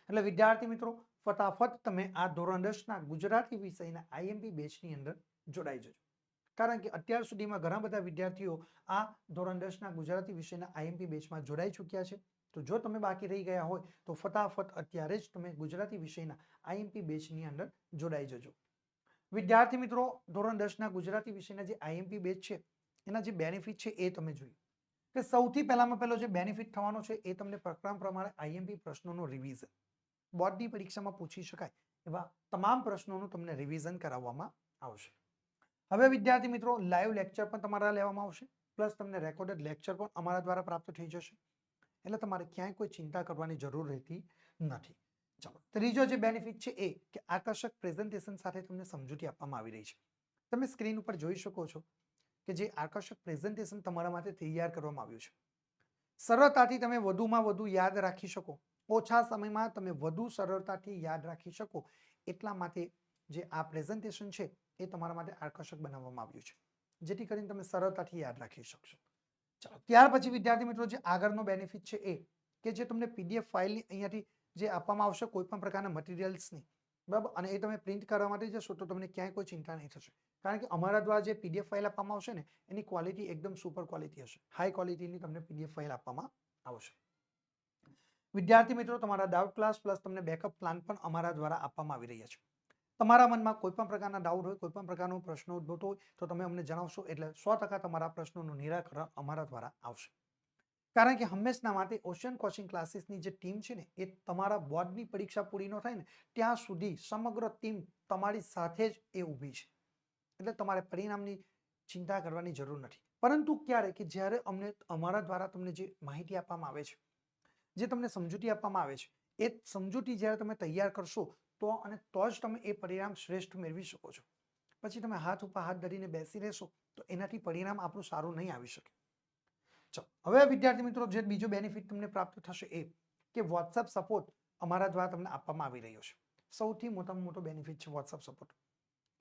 એટલે વિદ્યાર્થી મિત્રો, ફટાફટ તમે આ ધોરણ 10ના ગુજરાતી વિષયના આઈએમપી બેચની અંદર જોડાઈ જજો. કારણ કે અત્યાર સુધીમાં ઘણા બધા વિદ્યાર્થીઓ આ ધોરણ 10ના ગુજરાતી વિષયના આઈએમપી બેચમાં જોડાઈ ચૂક્યા છે. તો જો તમે બાકી રહી ગયા હોય તો ફટાફટ અત્યારે જ તમે ગુજરાતી વિષયના આઈએમપી બેચની અંદર જોડાઈ જજો. વિદ્યાર્થી મિત્રો, ધોરણ 10ના ગુજરાતી વિષયના જે આઈએમપી બેચ છે એના જે બેનિફિટ છે એ તમે જોયું કે સૌથી પહેલામાં પહેલો જે બેનિફિટ થવાનો છે એ તમને પ્રકરણ પ્રમાણે આઈએમપી પ્રશ્નોનું રિવિઝન, બોર્ડની પરીક્ષામાં પૂછી શકાય એવા તમામ પ્રશ્નોનું તમને રિવિઝન કરાવવામાં આવશે. હવે વિદ્યાર્થી મિત્રો, લાઈવ લેક્ચર પણ તમારા લેવામાં આવશે, પ્લસ તમને રેકોર્ડેડ લેક્ચર પણ અમારા દ્વારા પ્રાપ્ત થઈ જશે. એટલે તમારે ક્યાંય કોઈ ચિંતા કરવાની જરૂર રહેતી નથી. ચાલો, ત્રીજો જે બેનિફિટ છે એ કે આકર્ષક પ્રેઝન્ટેશન સાથે તમને સમજૂતી આપવામાં આવી રહી છે. તમે સ્ક્રીન ઉપર જોઈ શકો છો કે જે આકર્ષક પ્રેઝન્ટેશન તમારા માટે તૈયાર કરવામાં આવ્યું છે. સરળતાથી તમે વધુમાં વધુ યાદ રાખી શકો, ઓછા સમયમાં તમે વધુ સરળતાથી યાદ રાખી શકો એટલા માટે જે આ પ્રેઝન્ટેશન છે એ તમારા માટે આકર્ષક બનાવવામાં આવ્યું છે, જેથી કરીને તમે સરળતાથી યાદ રાખી શકશો. ચાલો, ત્યાર પછી વિદ્યાર્થી મિત્રો જે આગળનો બેનિફિટ છે એ કે જે તમને પીડીએફ ફાઇલની અહીંયાથી જે આપવામાં આવશે કોઈ પણ પ્રકારના મટીરિયલ્સની, બરાબર, અને એ તમે પ્રિન્ટ કરવા માટે જશો તો તમને ક્યાંય કોઈ ચિંતા નહીં થશે, કારણ કે અમારા દ્વારા જે પીડીએફ ફાઇલ આપવામાં આવશે ને એની ક્વોલિટી એકદમ સુપર ક્વોલિટી હશે, હાઈ ક્વોલિટીની તમને પીડીએફ ફાઇલ આપવામાં આવશે. વિદ્યાર્થી મિત્રો, તમારા ડાઉટ ક્લાસ પ્લસ તમને બેકઅપ પ્લાન પણ અમારા દ્વારા આપવામાં આવી રહ્યા છે. તમારા મનમાં કોઈ પણ પ્રકારના ડાઉટ હોય, કોઈ પણ પ્રકારનો પ્રશ્ન ઉદ્ભવતો હોય તો તમે અમને જણાવશો એટલે 100% તમારા પ્રશ્નોનું નિરાકરણ અમારા દ્વારા આવશે. કારણ કે હંમેશના માટે ઓશિયન કોચિંગ ક્લાસીસની જે ટીમ છે ને એ તમારા બોર્ડની પરીક્ષા પૂરી ન થાય ને ત્યાં સુધી સમગ્ર ટીમ તમારી સાથે જ એ ઊભી છે. એટલે તમારે પરિણામની ચિંતા કરવાની જરૂર નથી. પરંતુ ક્યારે કે જ્યારે અમને અમારા દ્વારા તમને જે માહિતી આપવામાં આવે છે, જે તમને સમજૂતી આપવામાં આવે છે, એ સમજૂતી જ્યારે તમે તૈયાર કરશો તો જ તમે એ પરિણામ શ્રેષ્ઠ મેળવી શકો છો. પછી તમે હાથ ઉપર હાથ ધરીને બેસી રહેશો તો એનાથી પરિણામ આપણું સારું નહીં આવી શકે. ચાલો, હવે વિદ્યાર્થી મિત્રો, જે બીજો બેનિફિટ તમને પ્રાપ્ત થશે એ કે વોટ્સઅપ સપોર્ટ અમારા દ્વારા તમને આપવામાં આવી રહ્યો છે. સૌથી મોટામાં મોટો બેનિફિટ છે વોટ્સઅપ સપોર્ટ.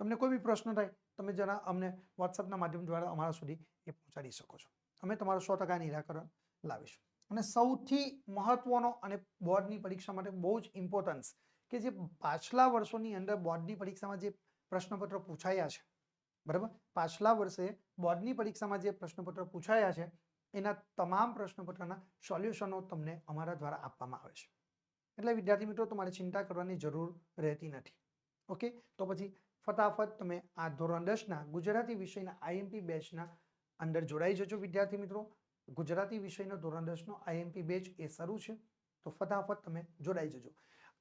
તમને કોઈ બી પ્રશ્ન થાય તમે જરા અમને વોટ્સઅપના માધ્યમ દ્વારા અમારા સુધી એ પહોંચાડી શકો છો. અમે તમારું 100% નિરાકરણ લાવીશું. અને સૌથી મહત્વનો અને બોર્ડની પરીક્ષા માટે બહુ જ ઇમ્પોર્ટન્સ કે જે પાછલા વર્ષોની અંદર બોર્ડની પરીક્ષામાં જે પ્રશ્નપત્ર પૂછાયા છે, બરાબર, પાછલા વર્ષે બોર્ડની પરીક્ષામાં જે પ્રશ્નપત્ર પૂછાયા છે એના તમામ પ્રશ્નપત્રના સોલ્યુશનો તમને અમારા દ્વારા આપવામાં આવે છે. એટલે વિદ્યાર્થી મિત્રો, તમારે ચિંતા કરવાની જરૂર રહેતી નથી. ઓકે, તો પછી ફટાફટ તમે આ ધોરણ 10ના ગુજરાતી વિષયના આઈએમપી બેચના અંદર જોડાઈ જજો. વિદ્યાર્થી મિત્રો, ગુજરાતી વિષયનો ધોરણ 10નો આઈએમપી બેચ એ શરૂ છે, તો ફટાફટ તમે જોડાઈ જજો.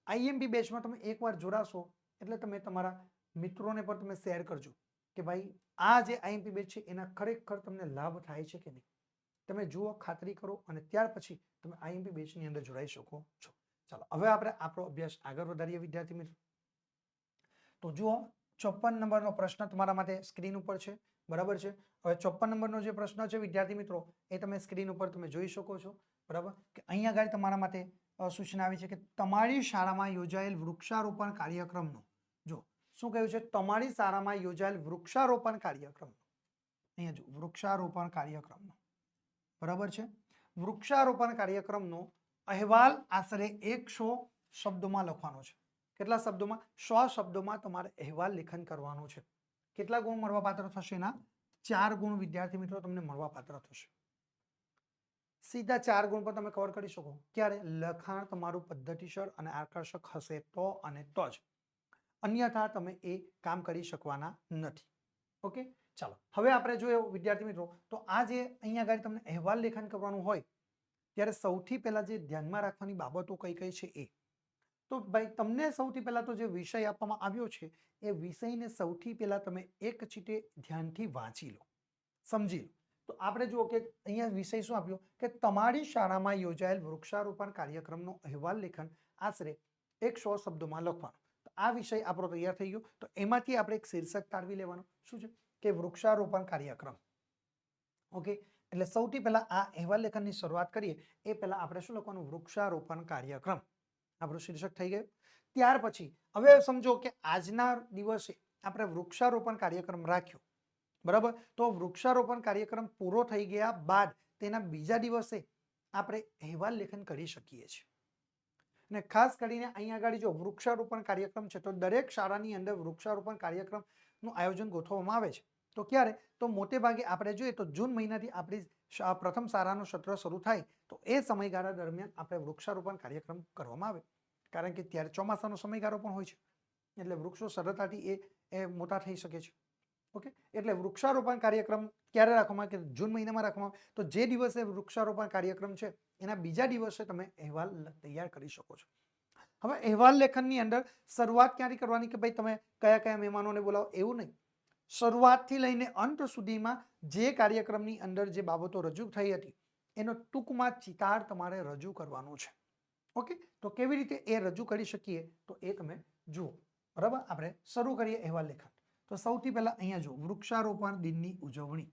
આઈએમપી બેચમાં તમે એકવાર જોડાશો એટલે તમે તમારા મિત્રોને પણ તમે શેર કરજો કે ભાઈ આ જે આઈએમપી બેચ છે એના ખરેખર તમને લાભ થાય છે કે નહીં. તમે જુઓ, ખાતરી કરો અને ત્યાર પછી તમે આઈએમપી બેચની અંદર જોડાઈ શકો છો. ચાલો, હવે આપણે આપણો અભ્યાસ આગળ વધારીએ વિદ્યાર્થી મિત્રો. તો જુઓ, 54 નંબરનો પ્રશ્ન તમારા માટે સ્ક્રીન ઉપર છે, બરાબર છે. હવે 54 નંબરનો જે પ્રશ્ન છે વિદ્યાર્થી મિત્રો એ તમે સ્ક્રીન ઉપર તમે જોઈ શકો છો, બરાબર, કે અહીંયા આગળ તમારા માટે સૂચના આવી છે કે તમારી શાળામાં યોજાયેલ વૃક્ષારોપણ કાર્યક્રમનો, જો શું કહ્યું છે, તમારી શાળામાં યોજાયેલ વૃક્ષારોપણ કાર્યક્રમનો, અહીંયા જો વૃક્ષારોપણ કાર્યક્રમનો, બરાબર છે, વૃક્ષારોપણ કાર્યક્રમનો અહેવાલ આશરે 100 શબ્દોમાં લખવાનો છે. કેટલા શબ્દોમાં? 100 શબ્દોમાં તમારે અહેવાલ લેખન કરવાનું છે. કેટલા ગુણ મળવાપાત્ર થશે? એના 4 ગુણ વિદ્યાર્થી મિત્રો તમને મળવાપાત્ર થશે. સીધા 4 ગુણ પર તમે કવર કરી શકો. ક્યારે? લખાણ તમારું પદ્ધતિસર અને આકર્ષક હશે તો અને તો જ, અન્યથા તમે એ કામ કરી શકવાના નથી. ઓકે, ચાલો, હવે આપણે જોઈએ વિદ્યાર્થી મિત્રો, તો આ જે અહીંયા આગળ તમને અહેવાલ લેખન કરવાનું હોય ત્યારે સૌથી પહેલા જે ધ્યાનમાં રાખવાની બાબતો કઈ કઈ છે એ તો ભાઈ તમને સૌથી પહેલા તો જે વિષય આપવામાં આવ્યો છે એ વિષયને સૌથી પહેલા તમે એક ચીટે ધ્યાનથી વાંચી લો, સમજી લો. તો આપણે જુઓ કે અહીંયા વિષય શું આપ્યો કે તમારી શાળામાં યોજાયેલ વૃક્ષારોપણ કાર્યક્રમનો અહેવાલ લેખન આશરે 100 શબ્દોમાં લખવાનો. તો આ વિષય આપણો તૈયાર થઈ ગયો. તો એમાંથી આપણે એક શીર્ષક તારવી લેવાનું. શું છે? કે વૃક્ષારોપણ કાર્યક્રમ. ઓકે, એટલે સૌથી પહેલા આ અહેવાલ લેખનની શરૂઆત કરીએ એ પહેલા આપણે શું લખવાનું? વૃક્ષારોપણ કાર્યક્રમ. આપણું શીર્ષક થઈ ગયું. ત્યાર પછી હવે સમજો કે આજના દિવસે આપણે વૃક્ષારોપણ કાર્યક્રમ રાખ્યો, બરાબર. તો વૃક્ષારોપણ કાર્યક્રમ પૂરો થઈ ગયા બાદ તેના બીજા દિવસે આપણે અહેવાલ લેખન કરી શકીએ છીએ. અને ખાસ કરીને અહીંયા આગળ જો વૃક્ષારોપણ કાર્યક્રમ છે તો દરેક શાળાની અંદર વૃક્ષારોપણ કાર્યક્રમનું આયોજન ગોઠવવામાં આવે છે. તો ક્યારે? તો મોટે ભાગે આપણે જોઈએ તો જૂન મહિનાથી આપણી પ્રથમ શાળાનું સત્ર શરૂ થાય તો એ સમયગાળા દરમિયાન આપણે વૃક્ષારોપણ કાર્યક્રમ કરવામાં આવે, કારણ કે ત્યારે ચોમાસાનો સમયગાળો પણ હોય છે એટલે વૃક્ષો સરળતાથી એ મોટા થઈ શકે છે. ઓકે, એટલે વૃક્ષારોપણ કાર્યક્રમ ક્યારે રાખવામાં આવે? કે જૂન મહિનામાં રાખવામાં આવે. તો જે દિવસે વૃક્ષારોપણ કાર્યક્રમ છે એના બીજા દિવસે તમે અહેવાલ તૈયાર કરી શકો છો. હવે અહેવાલ લેખનની અંદર શરૂઆત ક્યાંથી કરવાની કે ભાઈ તમે કયા કયા મહેમાનોને બોલાવો એવું નહીં. શરૂઆતથી લઈને અંત સુધીમાં જે કાર્યક્રમની અંદર જે બાબતો રજૂ થઈ હતી એનો ટૂંકમાં ચિતાર તમારે રજૂ કરવાનું છે. ઓકે, તો કેવી રીતે એ રજૂ કરી શકીએ તો એ તમે જુઓ, બરાબર. આપણે શરૂ કરીએ અહેવાલ લેખન. તો સૌથી પહેલા અહીંયા જુઓ, વૃક્ષારોપણ દિનની ઉજવણી,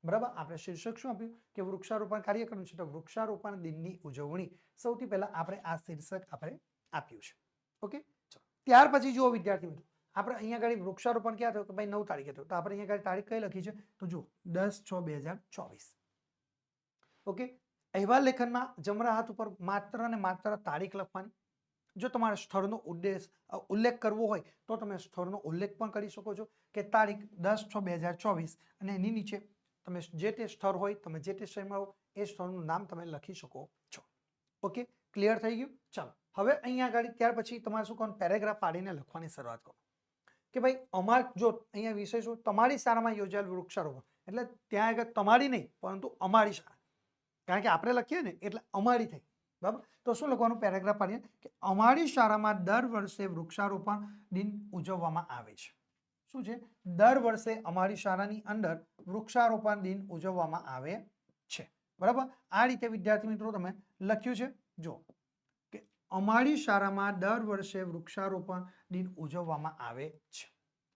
બરાબર. આપણે શીર્ષક શું આપ્યું કે વૃક્ષારોપણ કાર્યક્રમ છે તો વૃક્ષારોપણ દિનની ઉજવણી. સૌથી પહેલા આપણે આ શીર્ષક આપણે આપ્યું છે. ઓકે, ચલો. ત્યાર પછી જુઓ વિદ્યાર્થી મિત્રો, આપણે અહીંયા આગળ વૃક્ષારોપણ ક્યાં થયું કે ભાઈ 9 તારીખે થયું. તો આપણે અહીંયા આગળ તારીખ કઈ લખી છે? તો જુઓ 10/6/2024. ઓકે, અહેવાલ લેખનમાં જમણા હાથ ઉપર માત્ર ને માત્ર તારીખ લખવાની, જો તમારે સ્થળનો ઉલ્લેખ કરવો હોય તો તમે સ્થળનો ઉલ્લેખ પણ કરી શકો છો કે તારીખ 10/6/2024 અને એની નીચે તમે જે તે સ્થળ હોય, તમે જે તે શહેરમાં હો એ સ્થળનું નામ તમે લખી શકો છો. ઓકે, ક્લિયર થઈ ગયું? ચાલો હવે અહીંયા આગળ ત્યાર પછી તમારે શું કરવાનું, પેરેગ્રાફ પાડીને લખવાની શરૂઆત કરો કે ભાઈ જો અહીંયા વિષય શું, તમારી શાળામાં યોજાયેલ વૃક્ષારોપણ, એટલે ત્યાં આગળ તમારી નહીં પરંતુ અમારી શાળા, કારણ કે આપણે લખીએ ને એટલે અમારી થઈ, બરાબર? તો શું લખવાનું, પેરેગ્રાફ પાડીને કે અમારી શાળામાં દર વર્ષે વૃક્ષારોપણ દિન ઉજવવામાં આવે છે. શું છે? દર વર્ષે અમારી શાળાની અંદર વૃક્ષારોપણ દિન ઉજવવામાં આવે છે, બરાબર? આ રીતે વિદ્યાર્થી મિત્રો તમે લખ્યું છે. જો કે અમારી શાળામાં દર વર્ષે વૃક્ષારોપણ દિન ઉજવવામાં આવે છે,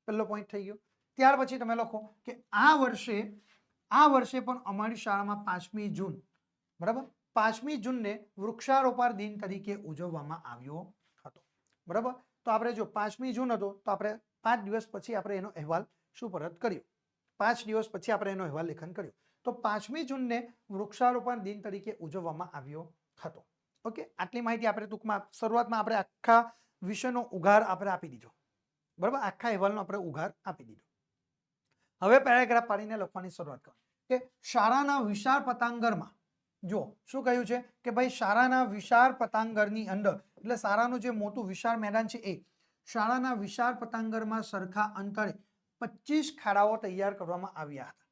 પહેલો પોઈન્ટ થઈ ગયો. ત્યાર પછી તમે લખો કે આ વર્ષે પણ અમારી શાળામાં 5મી જૂન, બરાબર, 5મી જૂનને વૃક્ષારોપણ દિન તરીકે ઉજવવામાં આવ્યો હતો, બરાબર? તો આપણે જો 5મી જૂન હતો તો આપણે 5 દિવસ પછી આપણે એનો અહેવાલ સુપરત કર્યો, 5 દિવસ પછી આપણે એનો અહેવાલ લેખન કર્યો. તો 5મી જૂનને વૃક્ષારોપણ દિન તરીકે ઉજવવામાં આવ્યો હતો. ઓકે, આટલી માહિતી આપણે ટૂંકમાં શરૂઆતમાં આપણે આખા વિષયનો ઉઘાડ આપણે આપી દીધો, બરાબર? આખા અહેવાલનો આપણે ઉઘાડ આપી દીધો. હવે પેરેગ્રાફ પાડીને લખવાની શરૂઆત કરો કે શાળાના વિશાળ પતાંગણમાં, જો શું કહ્યું છે કે ભાઈ શાળાના વિશાળ પતાંગણની અંદર, એટલે શાળાનું જે મોટું વિશાળ મેદાન છે એ શાળાના વિશાળ પતાંગણમાં સરખા અંતરે 25 ખાડાઓ તૈયાર કરવામાં આવ્યા હતા.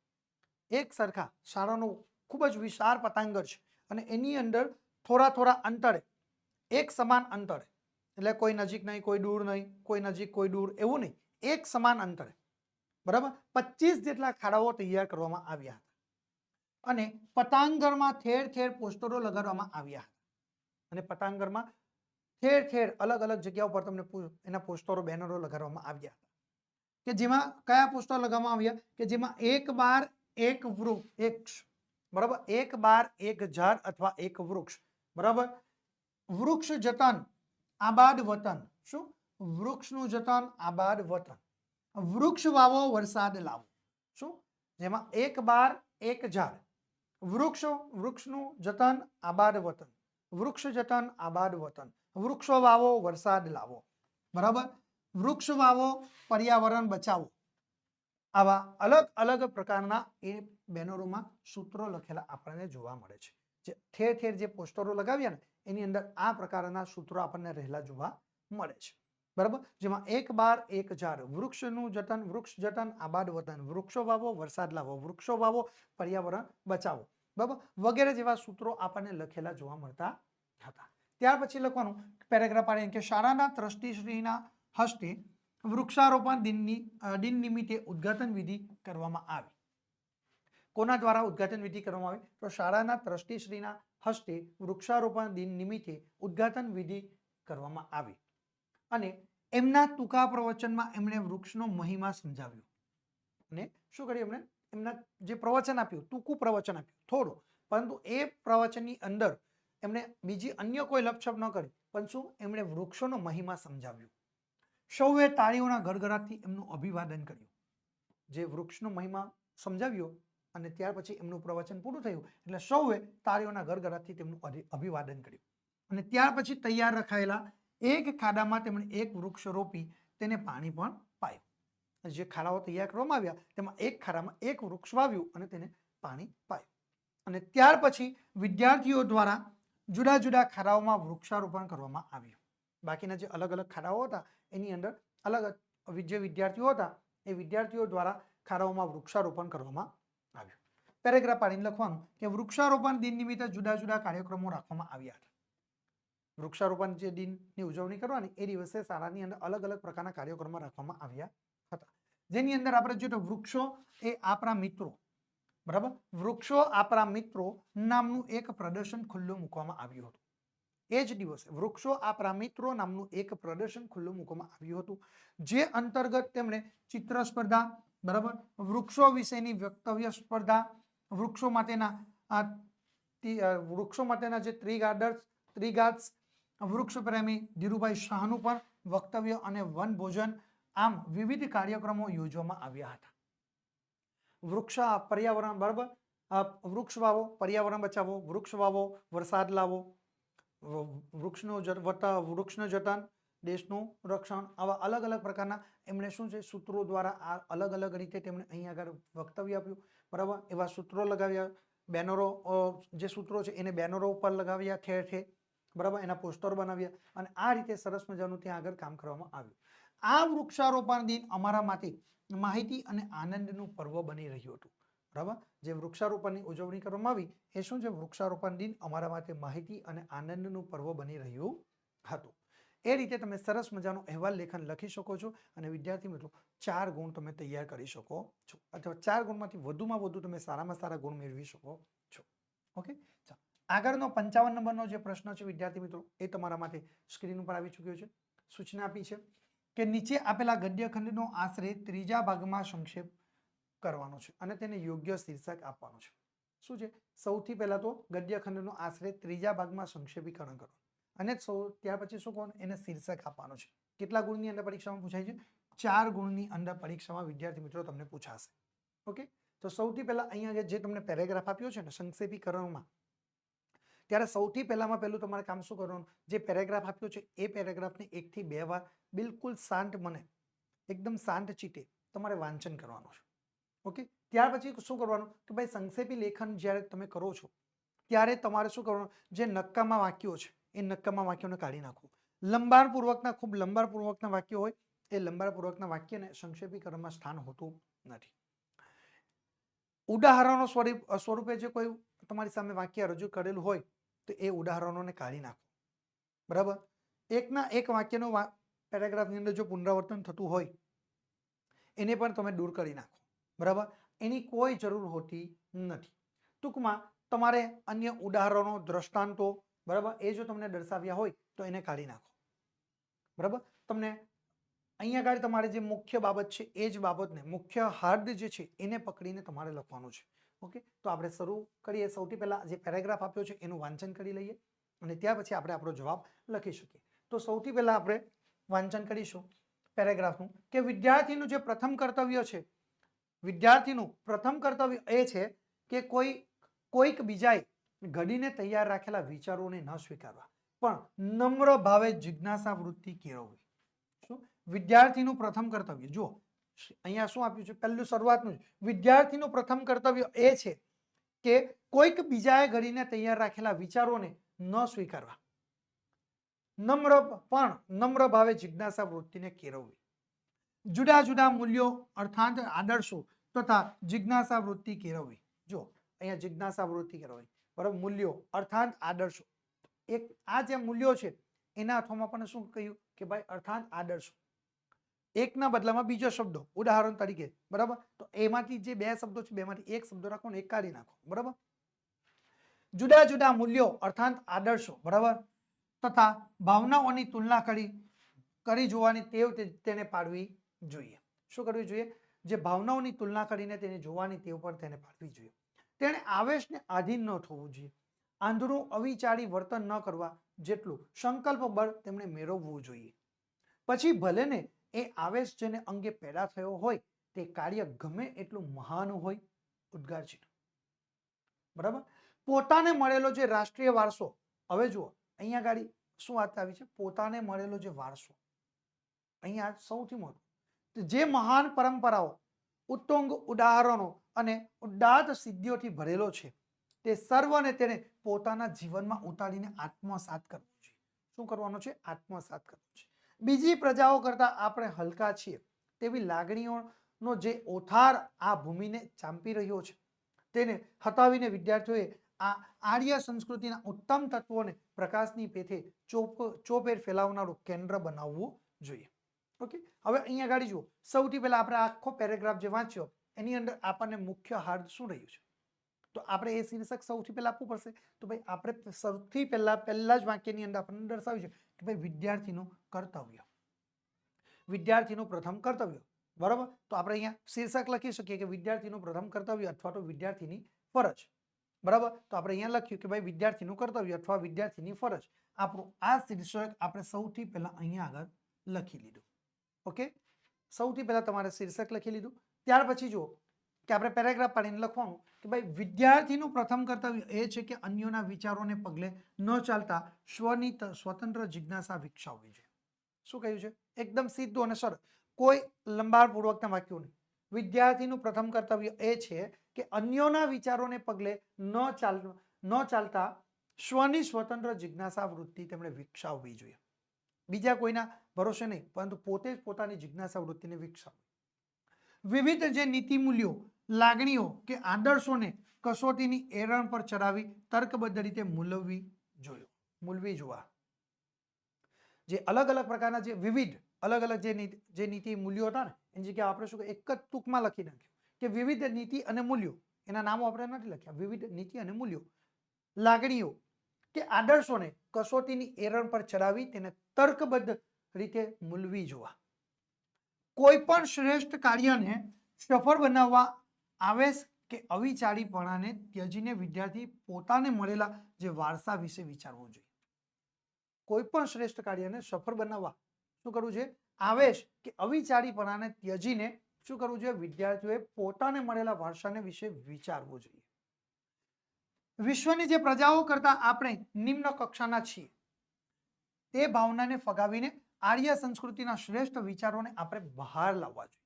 એક સરખા શાળાનું ખૂબ જ વિશાળ પતાંગણ છે અને એની અંદર થોડા અંતરે, એક સમાન અંતરે, એટલે કોઈ નજીક નહીં કોઈ દૂર નહીં, કોઈ નજીક કોઈ દૂર એવું નહીં, એક સમાન અંતરે, બરાબર, 25 જેટલા ખાડાઓ તૈયાર કરવામાં આવ્યા હતા. અને પતાંગણમાં ઠેર પોસ્ટરો લગાડવામાં આવ્યા હતા. અને પતાંગણમાં ઠેર અલગ અલગ જગ્યાઓ પર તમને એના પોસ્ટરો, બેનરો લગાડવામાં આવ્યા હતા. કે જેમાં કયા પોસ્ટર લગાવવામાં આવ્યા કે જેમાં એક બાર એક વૃક્ષ, બરાબર, એક બાર એક ઝાડ અથવા એક વૃક્ષ, બરાબર, વૃક્ષ જતન આબાદ વતન, શું? વૃક્ષનું જતન આબાદ વતન, વૃક્ષ વાવો વરસાદ લાવો, શું? જેમાં એક બાર એક ઝાડ, વૃક્ષનું જતન આબાદ વતન, વૃક્ષ જતન આબાદ વતન, વૃક્ષો વાવો વરસાદ લાવો, બરાબર, વૃક્ષ વાવો પર્યાવરણ બચાવો. આવા અલગ અલગ પ્રકારના એ બેનરોમાં સૂત્રો લખેલા આપણને જોવા મળે છે. જે ઠેર જે પોસ્ટરો લગાવ્યા ને એની અંદર આ પ્રકારના સૂત્રો આપણને રહેલા જોવા મળે છે, બરાબર? જેમાં એક બાર એક ઝાડ, વૃક્ષનું જતન, વૃક્ષ જતન આબાદ વતન, વૃક્ષો વાવો વરસાદ લાવો, વૃક્ષો વાવો પર્યાવરણ બચાવો, બરાબર, વગેરે જેવા સૂત્રો આપણને લખેલા જોવા મળતા હતા. ત્યાર પછી લખવાનું પેરેગ્રાફ પાડીને કે શાળાના ટ્રસ્ટીશ્રીના હસ્તે વૃક્ષારોપણ દિન નિમિત્તે ઉદ્ઘાટન વિધિ કરવામાં આવી. કોના દ્વારા ઉદ્ઘાટન વિધિ કરવામાં આવી? તો શાળાના ટ્રસ્ટીશ્રીના હસ્તે વૃક્ષારોપણ દિન નિમિત્તે ઉદ્ઘાટન વિધિ કરવામાં આવી. અને એમના ટૂંકા પ્રવચનમાં એમણે વૃક્ષનો મહિમા સમજાવ્યો. અને શું કર્યું એમણે? એમના જે પ્રવચન આપ્યું, ટૂંકું પ્રવચન આપ્યું થોડું, પરંતુ એ પ્રવચનની અંદર એમણે બીજી અન્ય કોઈ લપછપ ન કરી, પણ શું? એમણે વૃક્ષોનો મહિમા સમજાવ્યો. સૌએ તાળીઓના ગડગડાટથી એમનું અભિવાદન કર્યું. જે વૃક્ષનો મહિમા સમજાવ્યો અને ત્યાર પછી એમનું પ્રવચન પૂરું થયું એટલે સૌએ તાળીઓના ગડગડાટથી તેમનું અભિવાદન કર્યું. અને ત્યાર પછી તૈયાર રખાયેલા એક ખાડામાં તેમણે એક વૃક્ષ રોપી તેને પાણી પણ પાયું. જે ખાડાઓ તૈયાર કરવામાં આવ્યા તેમાં એક ખાડામાં એક વૃક્ષ વાવ્યું અને તેને પાણી પાયું. અને ત્યાર પછી વિદ્યાર્થીઓ દ્વારા જુદા જુદા ખાડાઓમાં વૃક્ષારોપણ કરવામાં આવ્યું. બાકીના જે અલગ અલગ ખાડાઓ હતા એની અંદર અલગ જે વિદ્યાર્થીઓ હતા એ વિદ્યાર્થીઓ દ્વારા ખાડાઓમાં વૃક્ષારોપણ કરવામાં આવ્યું. પેરેગ્રાફ પાડીને લખવાનું કે વૃક્ષારોપણ દિન નિમિત્તે જુદા જુદા કાર્યક્રમો રાખવામાં આવ્યા હતા. વૃક્ષારોપણ જે દિનની ઉજવણી કરવાની એ દિવસે શાળાની અંદર અલગ અલગ પ્રકારના કાર્યક્રમો રાખવામાં આવ્યા હતા. જેની અંદર આપણે જોઈએ તો વૃક્ષો એ આપણા મિત્રો, બરાબર, વૃક્ષો આપણા મિત્રો નામનું એક પ્રદર્શન ખુલ્લું મૂકવામાં આવ્યું હતું. એ જ દિવસે વૃક્ષો આપણા મિત્રો નામનું એક પ્રદર્શન ખુલ્લું મૂકવામાં આવ્યું હતું. જે અંતર્ગત તેમણે ચિત્ર સ્પર્ધા, બરાબર, વૃક્ષો વિશેની વક્તવ્ય સ્પર્ધા, વૃક્ષો માટેના જે ટ્રી વૃક્ષ પ્રેમી ધીરુભાઈ શાહનું પણ વક્તવ્ય અને વન ભોજન, આમ વિવિધ કાર્યક્રમો યોજવામાં આવ્યા હતા. વૃક્ષ પર્યાવરણ, બરાબર, વૃક્ષ વાવો પર્યાવરણ બચાવો, વૃક્ષ વાવો વરસાદ લાવો, વૃક્ષનું જતન, દેશનું રક્ષણ, આવા અલગ અલગ પ્રકારના એમણે શું છે સૂત્રો દ્વારા આ અલગ અલગ રીતે તેમણે અહીં આગળ વક્તવ્ય આપ્યું, બરાબર. એવા સૂત્રો લગાવ્યા, બેનરો, જે સૂત્રો છે એને બેનરો ઉપર લગાવ્યા ઠેર ઠેર, બરાબર. એના પોસ્ટર બનાવ્યા અને આ રીતે સરસ મજાનું ત્યાં આગળ કામ કરવામાં આવ્યું. આ વૃક્ષારોપણ દિન અમારા માટે માહિતી અને આનંદનું પર્વ બની રહ્યું હતું, બરાબર. જે વૃક્ષારોપણની ઉજવણી કરવામાં આવી એ શું છે, વૃક્ષારોપણ દિન અમારા માટે માહિતી અને આનંદનું પર્વ બની રહ્યું હતું. એ રીતે તમે સરસ મજાનો અહેવાલ લેખન લખી શકો છો અને વિદ્યાર્થી મિત્રો 4 ગુણ તમે તૈયાર કરી શકો છો, અથવા 4 ગુણમાંથી વધુમાં વધુ તમે સારામાં સારા ગુણ મેળવી શકો છો. ઓકે, ચાલો આગળનો 55 નંબરનો જે પ્રશ્ન છે વિદ્યાર્થી મિત્રો એ તમારા માટે સ્ક્રીન ઉપર આવી ચૂક્યો છે. સૂચના આપી છે કે નીચે આપેલા ગદ્યખંડનો આશરે ત્રીજા ભાગમાં સંક્ષેપ કરવાનો છે અને તેને યોગ્ય શીર્ષક આપવાનું છે. શું છે, સૌથી પહેલા તો ગદ્યખંડનો આશરે ત્રીજા ભાગમાં સંક્ષેપીકરણ કરો અને ત્યાર પછી શું કહો, એને શીર્ષક આપવાનું છે. કેટલા ગુણની અંદર પરીક્ષામાં પૂછાય છે? 4 ગુણની અંદર પરીક્ષામાં વિદ્યાર્થી મિત્રો તમને પૂછાશે. ઓકે, તો સૌથી પહેલા અહીંયા જે તમને પેરેગ્રાફ આપ્યો છે ને સંક્ષેપીકરણમાં, ત્યારે સૌથી પહેલામાં પહેલું તમારે કામ શું કરવાનું, જે પેરેગ્રાફ આપ્યો છે એ પેરેગ્રાફને 1 થી 2 વાર બિલકુલ શાંત મને એકદમ શાંત ચિત્તે તમારે વાંચન કરવાનું છે. ઓકે, ત્યાર પછી શું કરવાનું કે ભાઈ સંક્ષેપી લેખન જ્યારે તમે કરો છો ત્યારે તમારે શું કરવાનું, જે નક્કામાં વાક્યો છે એ નક્કામાં વાક્યોને કાઢી નાખો. લંબાણપૂર્વકના, ખૂબ લંબાણપૂર્વકના વાક્યો હોય એ લંબાણપૂર્વકના વાક્યને સંક્ષેપીકરણમાં સ્થાન હોતું નથી. ઉદાહરણો સ્વરૂપે જે કોઈ તમારી સામે વાક્ય રજૂ કરેલું હોય તો એ ઉદાહરણોને કાઢી નાખો, બરાબર. એકના એક વાક્યનો પેરેગ્રાફની અંદર જો પુનરાવર્તન થતું હોય એને પણ તમે દૂર કરી નાખો, બરાબર. એની કોઈ જરૂર હોતી નથી. ટૂંકમાં તમારે અન્ય ઉદાહરણો, દ્રષ્ટાંતો, બરાબર, એ જો તમને દર્શાવ્યા હોય તો એને કાઢી નાખો, બરાબર. તમને અહીંયા આગળ તમારે જે મુખ્ય બાબત છે એ જ બાબતને, મુખ્ય હાર્દ જે છે એને પકડીને તમારે લખવાનું છે. ઓકે, તો આપણે શરૂ કરીએ. સૌથી પહેલા જે પેરેગ્રાફ આપ્યો છે એનું વાંચન કરી લઈએ અને ત્યાર પછી આપણે આપણો જવાબ લખી શકીએ. તો સૌથી પહેલા આપણે વાંચન કરીશું પેરેગ્રાફનું કે વિદ્યાર્થીનું જે પ્રથમ કર્તવ્ય છે, વિદ્યાર્થીનું પ્રથમ કર્તવ્ય એ છે કે કોઈક બીજાએ ઘડીને તૈયાર રાખેલા વિચારોને ન સ્વીકારવા, પણ નમ્ર ભાવે જિજ્ઞાસા વૃત્તિ કેળવવી. શું વિદ્યાર્થીનું પ્રથમ કર્તવ્ય, જો અહીંયા શું આપ્યું છે, પહેલું શરૂઆતનું વિદ્યાર્થીનું પ્રથમ કર્તવ્ય એ છે કે કોઈક બીજાએ ઘડીને તૈયાર રાખેલા વિચારોને ન સ્વીકારવા, નમ્ર ભાવે જિજ્ઞાસા વૃત્તિને કેળવવી. જુદા જુદા મૂલ્યો અર્થાત આદર્શો તથા જિજ્ઞાસા વૃત્તિ કેળવવી. જો અહીંયા જિજ્ઞાસા વૃત્તિ કેળવવી, બરાબર. મૂલ્યો અર્થાત આદર્શો, એક આ જે મૂલ્યો છે એના અર્થમાં પણ શું કહ્યું કે ભાઈ અર્થાત આદર્શો, એકના બદલામાં બીજો શબ્દો, ઉદાહરણ તરીકે, બરાબર. તો એમાંથી જે 2 શબ્દો છે બેમાંથી એક શબ્દ રાખો ને એક કાઢી નાખો, બરાબર. જુદા જુદા મૂલ્યો અર્થાત આદર્શો, બરાબર, તથા ભાવનાઓની તુલના કરી જોવાની ટેવ તેને પાડવી જોઈએ. શું કરવી જોઈએ? જે ભાવનાઓની તુલના કરીને તેને જોવાની ટેવ પર તેને પાડવી જોઈએ. તેણે આવેશને આધીન ન થવું જોઈએ. આંધળું અવિચારી વર્તન ન કરવા જેટલું સંકલ્પ બળ તેમણે મેળવવું જોઈએ. પછી ભલે ને એ આવેશ જેને અંગે પેદા થયો હોય તે કાર્ય ગમે એટલું મહાન હોય, ઉદ્ગાર ચિહ્ન, બરાબર. પોતાને મળેલો જે રાષ્ટ્રીય વારસો, હવે જુઓ અહીંયા ગાડી શું વાત આવી છે, પોતાને મળેલો જે વારસો, અહીંયા સૌથી મોટું જે મહાન પરંપરાઓ, ઉત્તુંગ ઉદાહરણો અને ઉદાત્ત સિદ્ધિઓથી ભરેલો છે તે સર્વને તેને પોતાના જીવનમાં ઉતારીને આત્મસાત કરવો છે. શું કરવાનો છે? આત્મસાત કરવો છે. બીજી પ્રજાઓ કરતા આપણે હલકા છીએ તેવી લાગણીઓનો જે ઓથાર આ ભૂમિને ચાંપી રહ્યો છે તેને હટાવીને વિદ્યાર્થીઓએ આ આર્ય સંસ્કૃતિના ઉત્તમ તત્વોને પ્રકાશની પેથે ચોપેર ફેલાવનારું કેન્દ્ર બનાવવું જોઈએ. ઓકે, હવે અહીંયા ગાડી જુઓ, સૌથી પહેલા આપણે આખો પેરેગ્રાફ જે વાંચ્યો એની અંદર આપણને મુખ્ય હાર્દ શું રહ્યું છે, તો આપણે એ શીર્ષક સૌથી પહેલા આપવું પડશે. તો ભાઈ આપણે સૌથી પહેલા જ વાક્યની અંદર આપણને દર્શાવ્યું છે કે ભાઈ વિદ્યાર્થીનું કર્તવ્ય, વિદ્યાર્થીનું પ્રથમ કર્તવ્ય, બરાબર. તો આપણે અહીંયા શીર્ષક લખી શકીએ કે વિદ્યાર્થીનું પ્રથમ કર્તવ્ય અથવા તો વિદ્યાર્થીની ફરજ, બરાબર. તો આપણે અહીંયા લખ્યું કે ભાઈ વિદ્યાર્થીનું કર્તવ્ય અથવા વિદ્યાર્થીની ફરજ. આપણું આ શીર્ષક આપણે સૌથી પહેલા અહીંયા આગળ લખી લીધું. ઓકે, સૌથી પહેલા તમારે શીર્ષક લખી લીધું. ત્યાર પછી જુઓ કે આપણે પેરેગ્રાફ પાડીને લખવાનું કે ભાઈ વિદ્યાર્થીનું પ્રથમ કર્તવ્ય એ છે કે અન્યોના વિચારોને પગલે ન ચાલતા સ્વની સ્વતંત્ર જિજ્ઞાસા વિકસાવવી જોઈએ. શું કહ્યું છે? એકદમ સીધું અને સરળ, કોઈ લંબાણપૂર્વકના વાક્યો નહીં. વિદ્યાર્થીનું પ્રથમ કર્તવ્ય એ છે કે અન્યોના વિચારોને પગલે ન ચાલતા સ્વની સ્વતંત્ર જિજ્ઞાસા વૃત્તિ તેમણે વિકસાવવી જોઈએ. બીજા કોઈના ભરોસે નહીં, પરંતુ પોતે જ પોતાની જિજ્ઞાસા વૃત્તિને વિકસાવવી. વિવિધ જે નીતિ મૂલ્યો, લાગણીઓ કે આદર્શોને કસોટીની એરણ પર ચડાવી તર્કબદ્ધ રીતે મૂલવી જોવા. જે અલગ અલગ પ્રકારના જે વિવિધ અલગ અલગ જે નીતિ મૂલ્યો હતા ને એની જગ્યાએ આપણે શું એક જ ટૂંકમાં લખી નાખ્યું કે વિવિધ નીતિ અને મૂલ્યો, એના નામો આપણે નથી લખ્યા, વિવિધ નીતિ અને મૂલ્યો, લાગણીઓ કે આદર્શોને કસોટીની એરણ પર ચડાવી તેને તર્કબદ્ધ રીતે મૂલવી જોવા. કોઈ પણ શ્રેષ્ઠ કાર્યને સફળ બનાવવા આવેશ કે અવિચારીપણાને ત્યજીને વિદ્યાર્થી પોતાને મળેલા જે વારસા વિશે વિચારવું જોઈએ. કોઈ પણ શ્રેષ્ઠ કાર્યને સફળ બનાવવા શું કરવું છે? આવેશ કે અવિચારીપણાને ત્યજીને શું કરવું જોઈએ? વિદ્યાર્થીઓએ પોતાને મળેલા વારસાને વિશે વિચારવું જોઈએ. વિશ્વની જે પ્રજાઓ કરતા આપણે નિમ્ન કક્ષાના છીએ તે ભાવનાને ફગાવીને આર્ય સંસ્કૃતિના શ્રેષ્ઠ વિચારોને આપણે બહાર લાવવા જોઈએ.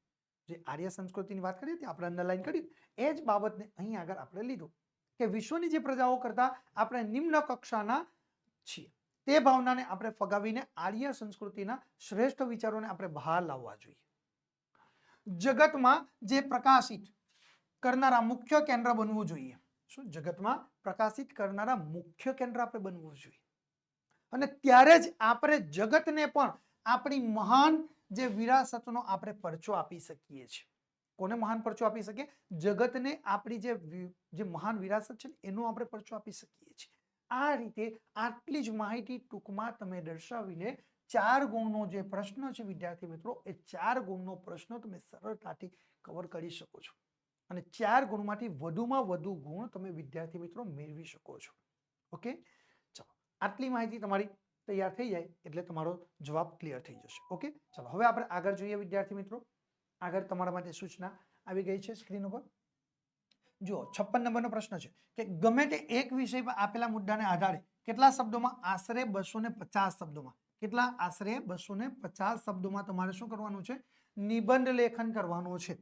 જે આર્ય સંસ્કૃતિની વાત કરીએ તે આપણે અંડરલાઈન કરી, એ જ બાબતને અહીં આગળ આપણે લીધું કે વિશ્વની જે પ્રજાઓ કરતા આપણે નિમ્ન કક્ષાના છીએ તે ભાવનાને આપણે ફગાવીને આર્ય સંસ્કૃતિના શ્રેષ્ઠ વિચારોને આપણે બહાર લાવવા જોઈએ. જગતમાં જે પ્રકાશિત કરનારા મુખ્ય કેન્દ્ર બનવું જોઈએ. શું? જગતમાં પ્રકાશિત કરનારા મુખ્ય કેન્દ્ર આપણે બનવું જોઈએ. અને ત્યારે જ આપણે જગતને પણ આપણી મહાન જે વિરાસતનો આપણે પરચો આપી શકીએ છીએ. કોને મહાન પરચો આપી શકીએ? જગતને આપણી જે મહાન વિરાસત છે એનો આપણે પરચો આપી શકીએ છીએ. આ રીતે આટલી જ માહિતી ટૂંકમાં તમે દર્શાવીને 4 ગુણનો જે પ્રશ્ન છે વિદ્યાર્થી મિત્રો, એ 4 ગુણનો પ્રશ્ન તમે સરળતાથી કવર કરી શકો છો અને 4 ગુણમાંથી વધુમાં વધુ ગુણ તમે વિદ્યાર્થી મિત્રો મેળવી શકો છો. ઓકે, ચાલો આટલી માહિતી તમારી તૈયાર થઈ જાય એટલે તમારો જવાબ ક્લિયર થઈ જશે. ઓકે, ચાલો હવે આપણે આગળ જોઈએ વિદ્યાર્થી મિત્રો. આગળ તમારા માટે સૂચના આવી ગઈ છે સ્ક્રીન ઉપર. જુઓ 56 નંબરનો પ્રશ્ન છે કે ગમે તે એક વિષય પર આપેલા મુદ્દાને આધારે કેટલા શબ્દોમાં? આશરે 250 શબ્દોમાં. કેટલા? આશરે 250 શબ્દોમાં તમારે શું કરવાનું છે? નિબંધ લેખન કરવાનું છે.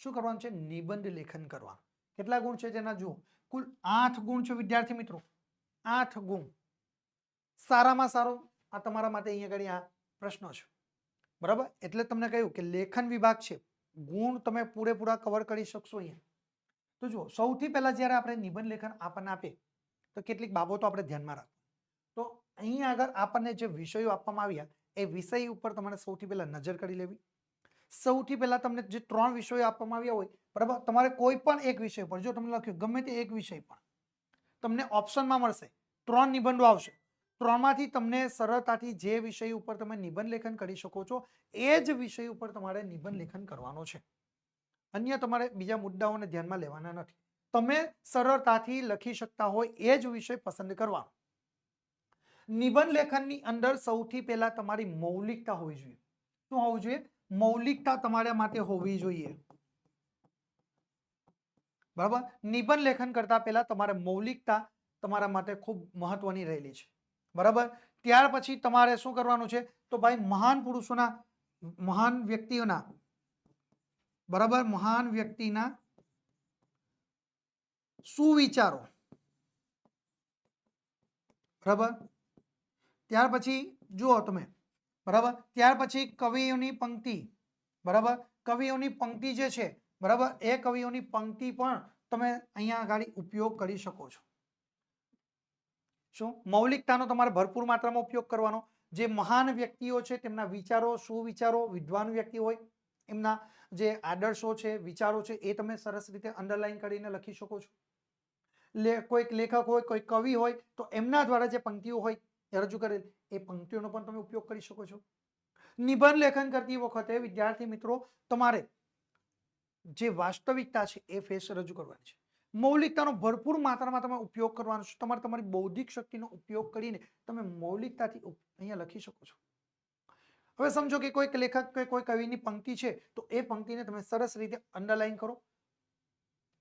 શું કરવાનું છે? નિબંધ લેખન કરવાનું. કેટલા ગુણ છે તેના જુઓ, કુલ 8 ગુણ છે વિદ્યાર્થી મિત્રો. 8 ગુણ. સારામાં સારો આ તમારા માટે અહીંયા આગળ આ પ્રશ્નો છે. બરાબર, એટલે તમને કહ્યું કે લેખન વિભાગ છે, ગુણ તમે પૂરેપૂરા કવર કરી શકશો અહીંયા. તો જુઓ, સૌથી પહેલા જ્યારે આપણે નિબંધ લેખન આપણને આપે તો કેટલીક બાબતો આપણે ધ્યાનમાં રાખો. તો અહીં આગળ આપણને જે વિષયો આપવામાં આવ્યા એ વિષય ઉપર તમારે સૌથી પહેલા નજર કરી લેવી. સૌથી પહેલા તમને જે 3 વિષયો આપવામાં આવ્યા હોય, બરાબર, તમારે કોઈ પણ એક વિષય પર જો તમને લખ્યું ગમે તે એક વિષય પર તમને ઓપ્શનમાં મળશે 3 નિબંધો આવશે. 3માંથી તમને સરળતાથી જે વિષય ઉપર તમે નિબંધ લેખન કરી શકો છો એ જ વિષય ઉપર તમારે નિબંધ લેખન કરવાનો છે. અન્ય તમારે બીજા મુદ્દાઓને ધ્યાનમાં લેવાના નથી. તમે સરળતાથી લખી શકતા હોય એ જ વિષય પસંદ કરવાનો. નિબંધ લેખનની અંદર સૌથી પહેલા તમારી મૌલિકતા હોવી જોઈએ. શું હોવું જોઈએ? મૌલિકતા તમારા માટે હોવી જોઈએ. બરાબર, નિબંધ લેખન કરતા પહેલા તમારે મૌલિકતા તમારા માટે ખૂબ મહત્વની રહેલી છે. બરાબર, ત્યાર પછી તમારે શું કરવાનું છે? તો ભાઈ મહાન પુરુષોના, મહાન વ્યક્તિઓના, બરાબર, મહાન વ્યક્તિના સુવિચારો. બરાબર, ત્યાર પછી જુઓ તમે, બરાબર, ત્યાર પછી કવિઓની પંક્તિ. બરાબર, કવિઓની પંક્તિ જે છે, બરાબર, એ કવિઓની પંક્તિ પણ તમે અહીંયા આગળ ઉપયોગ કરી શકો છો. શું? મૌલિકતાનો તમારે ભરપૂર માત્રામાં ઉપયોગ કરવાનો. જે મહાન વ્યક્તિઓ છે તેમના વિચારો, સુવિચારો, વિદ્વાન વ્યક્તિ હોય એમના જે આદર્શો છે, વિચારો છે એ તમે સરસ રીતે અંડરલાઈન કરીને લખી શકો છો. કોઈક લેખક હોય, કોઈ કવિ હોય તો એમના દ્વારા જે પંક્તિઓ હોય એ રજૂ કરેલ એ પંક્તિઓનો પણ તમે ઉપયોગ કરી શકો છો. નિબંધ લેખન કરતી વખતે વિદ્યાર્થી મિત્રો તમારે જે વાસ્તવિકતા છે એ ફેસ રજૂ કરવાની છે. મૌલિકતાનો ભરપૂર માત્રામાં તમે ઉપયોગ કરવાનો છે. તમારે તમારી બૌદ્ધિક શક્તિનો ઉપયોગ કરીને તમે મૌલિકતાથી અહીંયા લખી શકો છો. હવે સમજો કે કોઈક લેખક કે કોઈ કવિની પંક્તિ છે તો એ પંક્તિને તમે સરસ રીતે અંડરલાઈન કરો.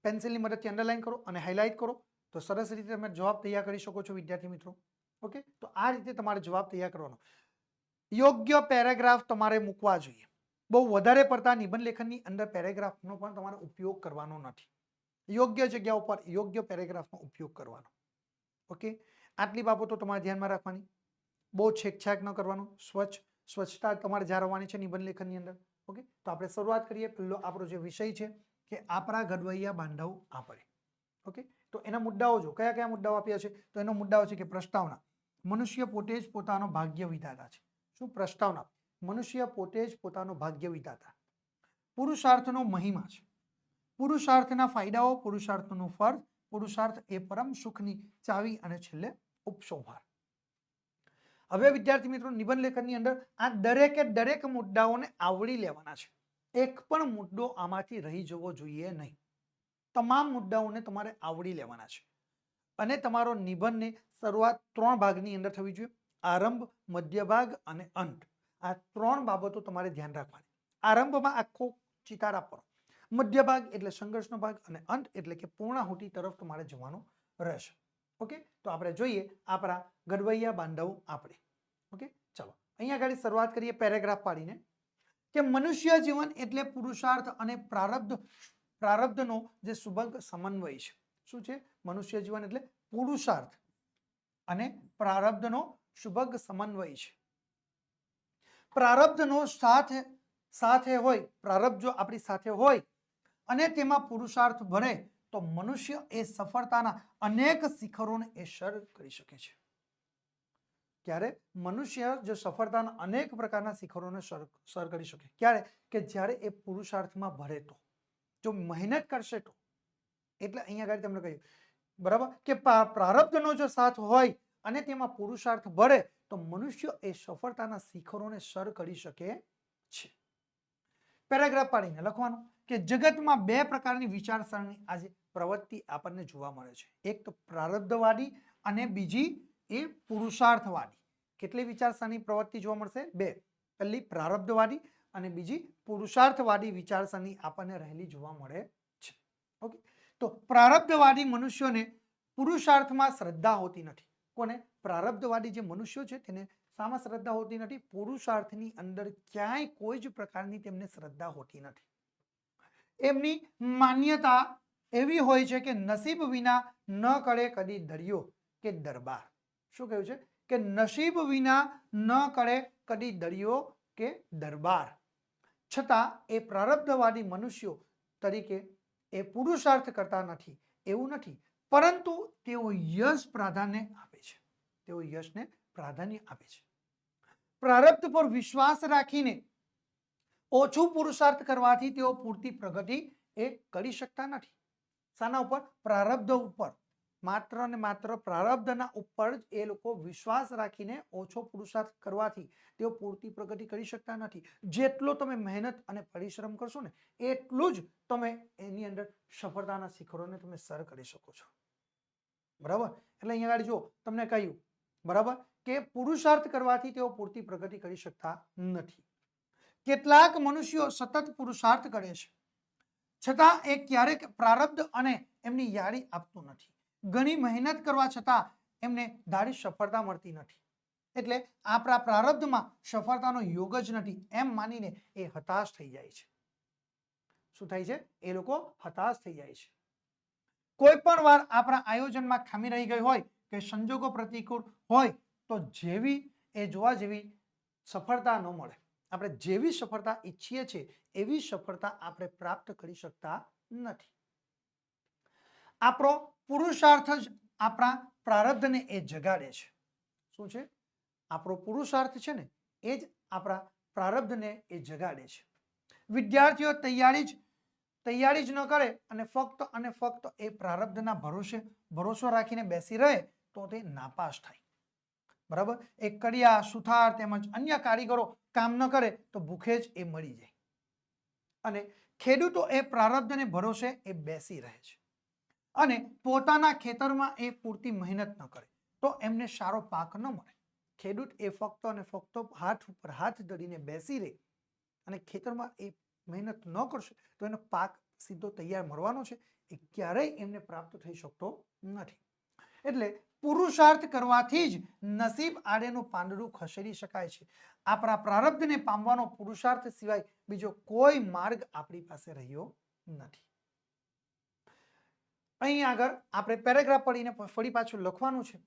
પેન્સિલની મદદથી અંડરલાઈન કરો અને હાઇલાઇટ કરો તો સરસ રીતે તમે જવાબ તૈયાર કરી શકો છો વિદ્યાર્થી મિત્રો. ઓકે, તો આ રીતે તમારે જવાબ તૈયાર કરવાનો. યોગ્ય પેરેગ્રાફ તમારે મૂકવા જોઈએ. બહુ વધારે પડતા નિબંધ લેખનની અંદર પેરેગ્રાફનો પણ તમારે ઉપયોગ કરવાનો નથી. યોગ્ય જગ્યા ઉપર યોગ્ય પેરેગ્રાફનો ઉપયોગ કરવાનો. ઓકે, આટલી બાબતો તમારે ધ્યાનમાં રાખવાની. બહુ છેકછાક ન કરવાનું. સ્વચ્છતા તમારે જાળવવાની છે નિબંધ લેખનની અંદર. ઓકે, તો આપણે શરૂઆત કરીએ. પહેલો આપણો જે વિષય છે કે આપણા ઘડવૈયા બાંધવ આપણે. ઓકે, તો એના મુદ્દાઓ જો કયા કયા મુદ્દાઓ આપ્યા છે. તો એનો મુદ્દાઓ છે કે પ્રસ્તાવના. મનુષ્ય પોતે જ પોતાનો ભાગ્ય વિધાતા છે. શું પ્રસ્તાવના? મનુષ્ય પોતે જ પોતાનો ભાગ્ય વિધાતા. પુરુષાર્થનો મહિમા છે. પુરુષાર્થના ફાયદાઓ, પુરુષાર્થનું ફળ, પુરુષાર્થ એ પરમ સુખની ચાવી અને છેલ્લે ઉપસંહાર. હવે વિદ્યાર્થી મિત્રો નિબંધ લેખનની અંદર આ દરેકે દરેક મુદ્દાઓને આવરી લેવાના છે. એક પણ મુદ્દો આમાંથી રહી જવો જોઈએ નહીં. તમામ મુદ્દાઓને તમારે આવરી લેવાના છે અને તમારો નિબંધની શરૂઆત 3 ભાગની અંદર થવી જોઈએ. આરંભ, મધ્ય ભાગ અને અંત. આ 3 બાબતો તમારે ધ્યાન રાખવાની. આરંભમાં આખો ચિતાર આપવાનો, મધ્ય ભાગ એટલે સંઘર્ષનો ભાગ અને અંત એટલે કે પૂર્ણાહુતિ તરફ તમારે જવાનું રહેશે. ઓકે, તો આપણે જોઈએ આપણા ઘડવૈયા બાંધવ આપણે. ઓકે, ચાલો અહીંયા આગળ શરૂઆત કરીએ પેરેગ્રાફ પાડીને કે મનુષ્ય જીવન એટલે પુરુષાર્થ અને પ્રારબ્ધનો જે સુભગ સમન્વય છે. શું છે? મનુષ્ય જીવન એટલે પુરુષાર્થ અને પ્રારબ્ધનો સુભગ સમન્વય છે. પ્રારબ્ધનો સાથે હોય, પ્રારબ્ધ જો આપણી સાથે હોય અને તેમાં પુરુષાર્થ ભરે તો મનુષ્ય એ સફળતાના અનેક શિખરોને એ સર કરી શકે છે. ક્યારે? મનુષ્ય જો સફળતાના અનેક પ્રકારના શિખરોને સર કરી શકે. ક્યારે? કે જ્યારે એ પુરુષાર્થમાં ભરે તો, જો મહેનત કરશે તો. એટલે અહીંયા આગળ તમને કહ્યું બરાબર કે પ્રારબ્ધનો જો સાથ હોય અને તેમાં પુરુષાર્થ ભરે તો મનુષ્ય એ સફળતાના શિખરોને સર કરી શકે છે. પેરેગ્રાફ પાડીને લખવાનું કે જગતમાં 2 પ્રકારની વિચારસરણી આજે પ્રવૃત્તિ આપણને જોવા મળે છે. એક તો પ્રારબ્ધવાદી અને બીજી એ પુરુષાર્થવાદી. કેટલી વિચારસરણી પ્રવૃત્તિ જોવા મળશે? 2. પહેલી પ્રારબ્ધવાદી અને બીજી પુરુષાર્થવાદી વિચારસરણી આપણને રહેલી જોવા મળે છે. ઓકે, તો પ્રારબ્ધવાદી મનુષ્યોને પુરુષાર્થમાં શ્રદ્ધા હોતી નથી. કોને? પ્રારબ્ધવાદી જે મનુષ્યો છે તેને શામાં શ્રદ્ધા હોતી નથી? પુરુષાર્થની અંદર ક્યાંય કોઈ જ પ્રકારની તેમને શ્રદ્ધા હોતી નથી. એમની માન્યતા એવી હોય છે કે નસીબ વિના ન કરે કદી દરિયો કે દરબાર. શું કહ્યું છે? કે નસીબ વિના ન કરે કદી દરિયો કે દરબાર. છતાં એ પ્રારબ્ધવાદી મનુષ્યો તરીકે એ પુરુષાર્થ કરતા નથી એવું નથી, પરંતુ તેઓ યશ પ્રાધાન્ય આપે છે. તેઓ યશને પ્રાધાન્ય આપે છે. પ્રારબ્ધ પર વિશ્વાસ રાખીને ઓછું પુરુષાર્થ કરવાથી તેઓ પૂરતી પ્રગતિ એ કરી શકતા નથી. શાના ઉપર? પ્રારબ્ધ ઉપર. માત્ર ને માત્ર પ્રારબ્ધના ઉપર જ એ લોકો વિશ્વાસ રાખીને ઓછો પુરુષાર્થ કરવાથી તેઓ પૂરતી પ્રગતિ કરી શકતા નથી. જેટલો તમે મહેનત અને પરિશ્રમ કરશો ને એટલું જ તમે એની અંદર સફળતાના શિખરોને તમે સર કરી શકો છો. બરાબર? એટલે અહીંયા આગળ જો તમને કહ્યું બરાબર કે પુરુષાર્થ કરવાથી તેઓ પૂરતી પ્રગતિ કરી શકતા નથી. કેટલાક મનુષ્યો સતત પુરુષાર્થ કરે છે છતાં એ ક્યારેક પ્રારબ્ધ અને એમની યારી આપતું નથી. ઘણી મહેનત કરવા છતાં એમને ધારી સફળતા મળતી નથી. એટલે આપણા પ્રારબ્ધમાં સફળતાનો યોગ જ નથી એમ માનીને એ હતાશ થઈ જાય છે. શું થાય છે? એ લોકો હતાશ થઈ જાય છે. કોઈ પણ વાર આપણા આયોજનમાં ખામી રહી ગઈ હોય કે સંજોગો પ્રતિકૂળ હોય તો જોવા જેવી સફળતા ન મળે. આપણે જેવી સફળતા ઈચ્છીએ છીએ એવી સફળતા આપણે પ્રાપ્ત કરી શકતા નથી. આપણો પુરુષાર્થ જ આપણા પ્રારબ્ધને એ જગાડે છે. શું છે? આપણો પુરુષાર્થ છે ને એ જ આપણા પ્રારબ્ધને એ જગાડે છે. વિદ્યાર્થીઓ તૈયારી જ ન કરે અને ફક્ત એ પ્રારબ્ધના ભરોસો રાખીને બેસી રહે તો તે નાપાસ થાય. બરાબર? એક કડિયા, સુથાર તેમજ અન્ય કારીગરો કામ ન કરે તો ભૂખે જ એ મરી જાય. અને ખેડૂતો એ પ્રારબ્ધને ભરોસે એ બેસી રહે છે અને પોતાના ખેતરમાં એ પૂરતી મહેનત ન કરે તો એમને સારો પાક ન મળે. ખેડૂત એ ફક્ત અને ફક્ત હાથ ઉપર હાથ ધરીને બેસી રહે અને ખેતરમાં એ મહેનત ન કરશે તો એનો પાક સીધો તૈયાર મળવાનો છે એ ક્યારેય એમને પ્રાપ્ત થઈ શકતો નથી. એટલે પુરુષાર્થ કરવાથી જ નસીબ આડેનું પાંદડું ખસેડી શકાય છે. આપણા પ્રારબ્ધને પામવાનો પુરુષાર્થ સિવાય બીજો કોઈ માર્ગ આપણી પાસે રહ્યો નથી. અહીં આગળ આપણે પેરેગ્રાફ પઢીને ફરી પાછું લખવાનું છે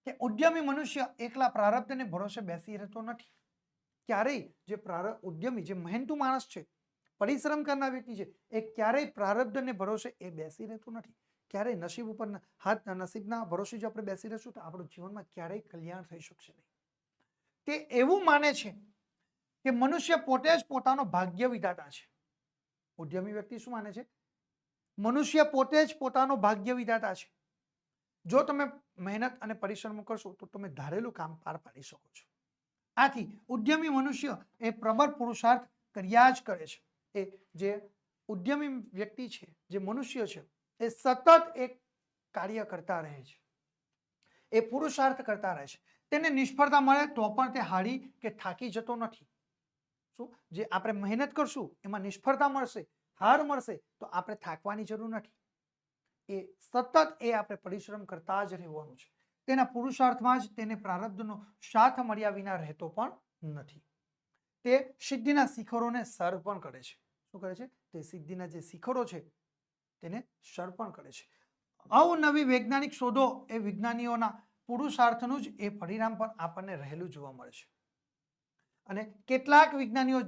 કે ઉદ્યમી મનુષ્ય એકલા પ્રારબ્ધને ભરોસે બેસી રહેતો નથી. ક્યારેય જે ઉદ્યમી, જે મહેનતુ માણસ છે, પરિશ્રમ કરનાર વ્યક્તિ છે, એ ક્યારેય પ્રારબ્ધને ભરોસે એ બેસી રહેતો નથી. ક્યારેય નસીબ ઉપર નસીબના ભરોસે જો આપણે બેસી રહીશું તો આપણું જીવનમાં ક્યારેય કલ્યાણ થઈ શકશે નહીં. તે એવું માને છે કે મનુષ્ય પોતે જ પોતાનો ભાગ્ય વિધાતા છે. ઉદ્યમી વ્યક્તિ શું માને છે? મનુષ્ય પોતે જ પોતાનો ભાગ્ય વિધાતા છે. જો તમે મહેનત અને પરિશ્રમ કરશો તો તમે ધારેલું કામ પાર પાડી શકો છો. આથી ઉદ્યમી મનુષ્ય એ પ્રબળ પુરુષાર્થ કર્યા જ કરે છે. એ જે ઉદ્યમી વ્યક્તિ છે, જે મનુષ્ય છે, એ સતત એક કાર્ય કરતા રહે છે, એ પુરુષાર્થ કરતા રહે છે. તેને નિષ્ફળતા મળે તો પણ તે હારી કે થાકી જતો નથી. શું જે આપણે મહેનત કરશું એમાં નિષ્ફળતા મળશે, હાર મળશે, તો આપણે થાકવાની જરૂર નથી. એ સતત એ આપણે પરિશ્રમ કરતા જ રહેવાનું છે. તેના પુરુષાર્થમાં જ તેને પ્રારબ્ધનો સાથ મળ્યા વિના રહેતો પણ નથી. તે સિદ્ધિના શિખરોને સર પણ કરે છે. શું કરે છે? તે સિદ્ધિના જે શિખરો છે તેને સર પણ કરે છે. અવનવી વૈજ્ઞાનિક શોધો એ વિજ્ઞાનીઓના પુરુષાર્થનું જ એ પરિણામ પણ આપણને રહેલું જોવા મળે છે. અને કેટલાક વિજ્ઞાનીઓ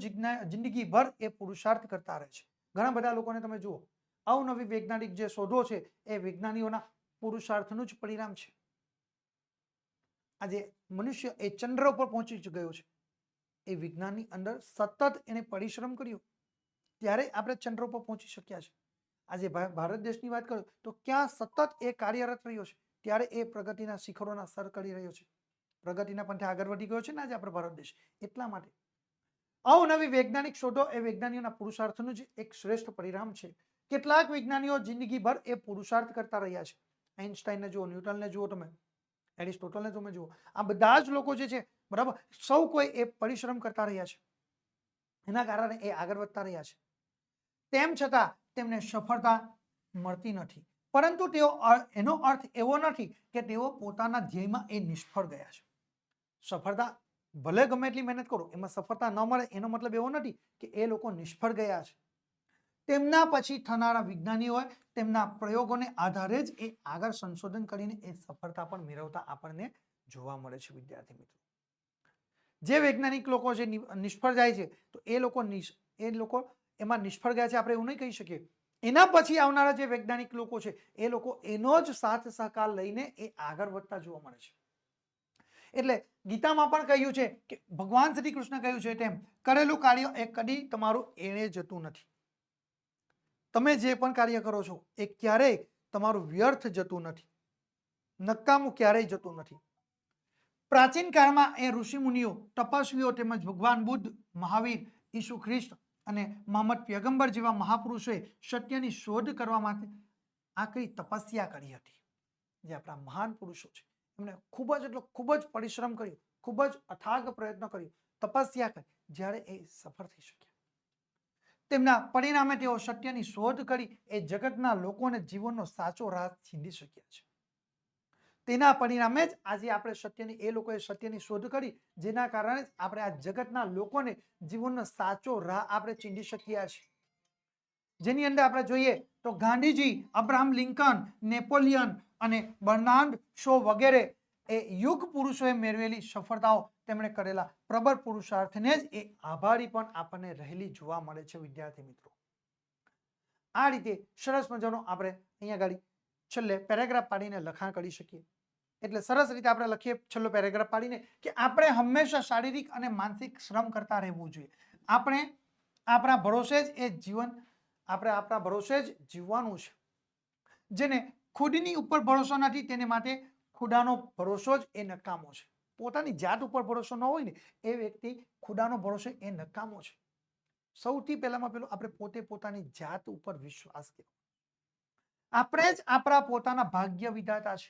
જિંદગીભર એ પુરુષાર્થ કરતા રહે છે. ઘણા બધા લોકોને તમે જુઓ, અવનવી વૈજ્ઞાનિક જે શોધો છે એ વિજ્ઞાનીઓના પુરુષાર્થનું જ પરિણામ છે. આજે મનુષ્ય એ ચંદ્ર ઉપર પહોંચી ગયો છે, એ વિજ્ઞાનની અંદર સતત એને પરિશ્રમ કર્યો ત્યારે આપણે ચંદ્ર ઉપર પહોંચી શક્યા છે. આજે ભારત દેશની વાત કરું તો ક્યાં સતત એ કાર્યરત રહ્યો છે, ત્યારે એ પ્રગતિના શિખરોના સર કરી રહ્યો છે. પ્રગતિના પંથે આગળ વધી ગયો છે ને આજે આપણો ભારત દેશ. એટલા માટે અવનવી વૈજ્ઞાનિક શોધો એ વિજ્ઞાનીઓના પુરુષાર્થનું જ એક શ્રેષ્ઠ પરિણામ છે. કેટલાક વિજ્ઞાનીઓ જિંદગીભર એ પુરુષાર્થ કરતા રહ્યા છે. આઈન્સ્ટાઈનને જુઓ, ન્યૂટનને જુઓ, તમે એરિસ્ટોટલને તમે જુઓ, આ બધા જ લોકો જે છે, બરાબર, સૌ કોઈ એ પરિશ્રમ કરતા રહ્યા છે. એના કારણે એ આગળ વધતા રહ્યા છે. તેમ છતાં તેમને સફળતા મળતી નથી. પરંતુ એનો અર્થ એવો નથી કે તેઓ પોતાના ધ્યેયમાં એ નિષ્ફળ ગયા છે. સફળતા ભલે ગમે એટલી મહેનત કરો, એમાં સફળતા ન મળે એનો મતલબ એવો નથી કે એ લોકો નિષ્ફળ ગયા છે. તેમના પછી થનારા વિજ્ઞાનીઓએ તેમના પ્રયોગોને આધારે જ એ આગળ સંશોધન કરીને એ સફળતા પણ મેળવતા આપણને જોવા મળે છે. વિદ્યાર્થી મિત્રો, જે વૈજ્ઞાનિક લોકો જે નિષ્ફળ જાય છે તો એ લોકો એમાં નિષ્ફળ ગયા છે આપણે એવું નહીં કહી શકીએ. એના પછી આવનારા જે વૈજ્ઞાનિક લોકો છે એ લોકો એનો જ સાથ સહકાર લઈને એ આગળ વધતા જોવા મળે છે. એટલે ગીતામાં પણ કહ્યું છે કે ભગવાન શ્રી કૃષ્ણ કહ્યું છે તેમ કરેલું કાર્ય એ કદી તમારું એળે જતું નથી. તમે જે પણ કાર્ય કરો છો એ ક્યારેય તમારું વ્યર્થ જતું નથી, નકામું ક્યારેય જતું નથી. પ્રાચીન કાળમાં એ ઋષિ મુનિઓ, તપસ્વીઓ તેમજ ભગવાન બુદ્ધ, મહાવીર, ઈસુ ખ્રિસ્ત અને મોહમ્મદ પયગંબર જેવા મહાપુરુષોએ સત્યની શોધ કરવા માટે આકરી તપસ્યા કરી હતી. જે આપણા મહાન પુરુષો છે એમણે ખૂબ જ પરિશ્રમ કર્યો, ખૂબ જ અથાગ પ્રયત્ન કર્યો, તપસ્યા કરી, જ્યારે એ સફળ થઈ શક્યા. તેમના પરિણામે તેઓ સત્યની શોધ કરી એ જગતના લોકોને જીવનનો સાચો રાહ છીંધી શક્યા છે. તેના પરિણામે જ આજે આપણે એ લોકોએ સત્યની શોધ કરી, જેના કારણે જ આપણે આ જગતના લોકોને જીવનનો સાચો રાહ આપણે ચીંધી શક્યા છે. જેની અંદર આપણે જોઈએ તો ગાંધીજી, અબ્રાહમ લિંકન, નેપોલિયન અને બર્નાર્ડ શો વગેરે એ યુગ પુરુષોએ મેળવેલી સફળતાઓ, તેમણે કરેલા પ્રબળ પુરુષાર્થને જ એ આભારી પણ આપણને રહેલી જોવા મળે છે. વિદ્યાર્થી મિત્રો, આ રીતે સરસ મજાનો આપણે અહીંયા આગળ છેલ્લે પેરેગ્રાફ પાડીને લખાણ કરી શકીએ. એટલે સરસ રીતે આપણે લખીએ છેલ્લો પેરેગ્રાફ પાડીને કે આપણે હંમેશા શારીરિક અને માનસિક શ્રમ કરતા રહેવું જોઈએ. આપણે આપણા ભરોસે જ એ જીવન, આપણે આપણા ભરોસે જ જીવવાનું છે. જેને ખુદની ઉપર ભરોસો નથી તેને માટે ખુદાનો ભરોસો જ એ નકામો છે. પોતાની જાત ઉપર ભરોસો ન હોય ને એ વ્યક્તિ ખુદાનો ભરોસો એ નકામો છે. સૌથી પહેલામાં પેલું આપણે પોતે પોતાની જાત ઉપર વિશ્વાસ કરવો. આપણે જ આપણા પોતાના ભાગ્ય વિધાતા છે,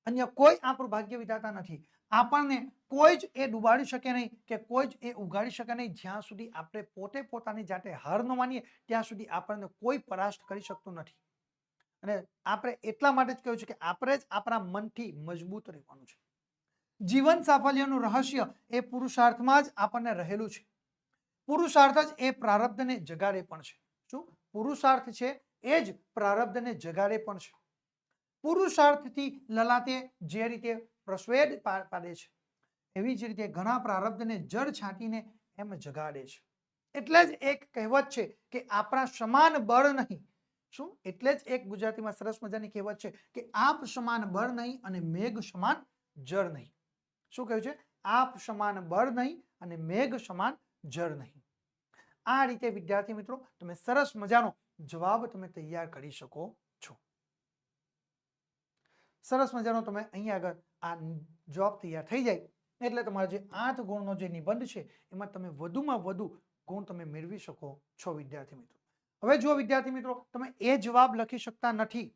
અન્ય કોઈ આપણું ભાગ્ય વિધાતા નથી. આપણને કોઈ જ એ ડૂબાડી શકે નહીં કે કોઈ જ એ ઉગાડી શકે નહીં. જ્યાં સુધી આપણે પોતે પોતાની જાતે હાર ન માનીએ ત્યાં સુધી આપણને કોઈ પરાસ્ત કરી શકતું નથી. અને આપણે એટલા માટે જ કહ્યું છે કે આપણે જ આપણા મનથી મજબૂત રહેવાનું છે. જીવન સાફલ્યનું રહસ્ય એ પુરુષાર્થમાં જ આપણને રહેલું છે. પુરુષાર્થ જ એ પ્રારબ્ધને જગાડે પણ છે. શું પુરુષાર્થ છે એ જ પ્રારબ્ધને જગાડે પણ છે. પુરુષાર્થથી લલાતે જે રીતે પ્રસ્વેદ પાડે છે એવી જ રીતે ઘણા પ્રારબ્ધને જળ છાંટીને એમ જગાડે છે. એટલે જ એક કહેવત છે કે આપણા સમાન બળ નહીં. શું એટલે જ એક ગુજરાતીમાં સરસ મજાની કહેવત છે કે આપ સમાન બળ નહીં અને મેઘ સમાન જળ નહીં. શું કહ્યું છે? આપ સમાન બળ નહીં અને મેઘ સમાન જળ નહીં. આ રીતે વિદ્યાર્થી મિત્રો તમે સરસ મજાનો જવાબ તમે તૈયાર કરી શકો છો. સરસ મજાનો તમે અહીંયા આગળ આ જવાબ તૈયાર થઈ જાય એટલે તમારો જે 8 ગુણનો જે નિબંધ છે એમાં તમે વધુમાં વધુ ગુણ તમે મેળવી શકો છો વિદ્યાર્થી મિત્રો. હવે જો વિદ્યાર્થી મિત્રો તમે એ જવાબ લખી શકતા નથી,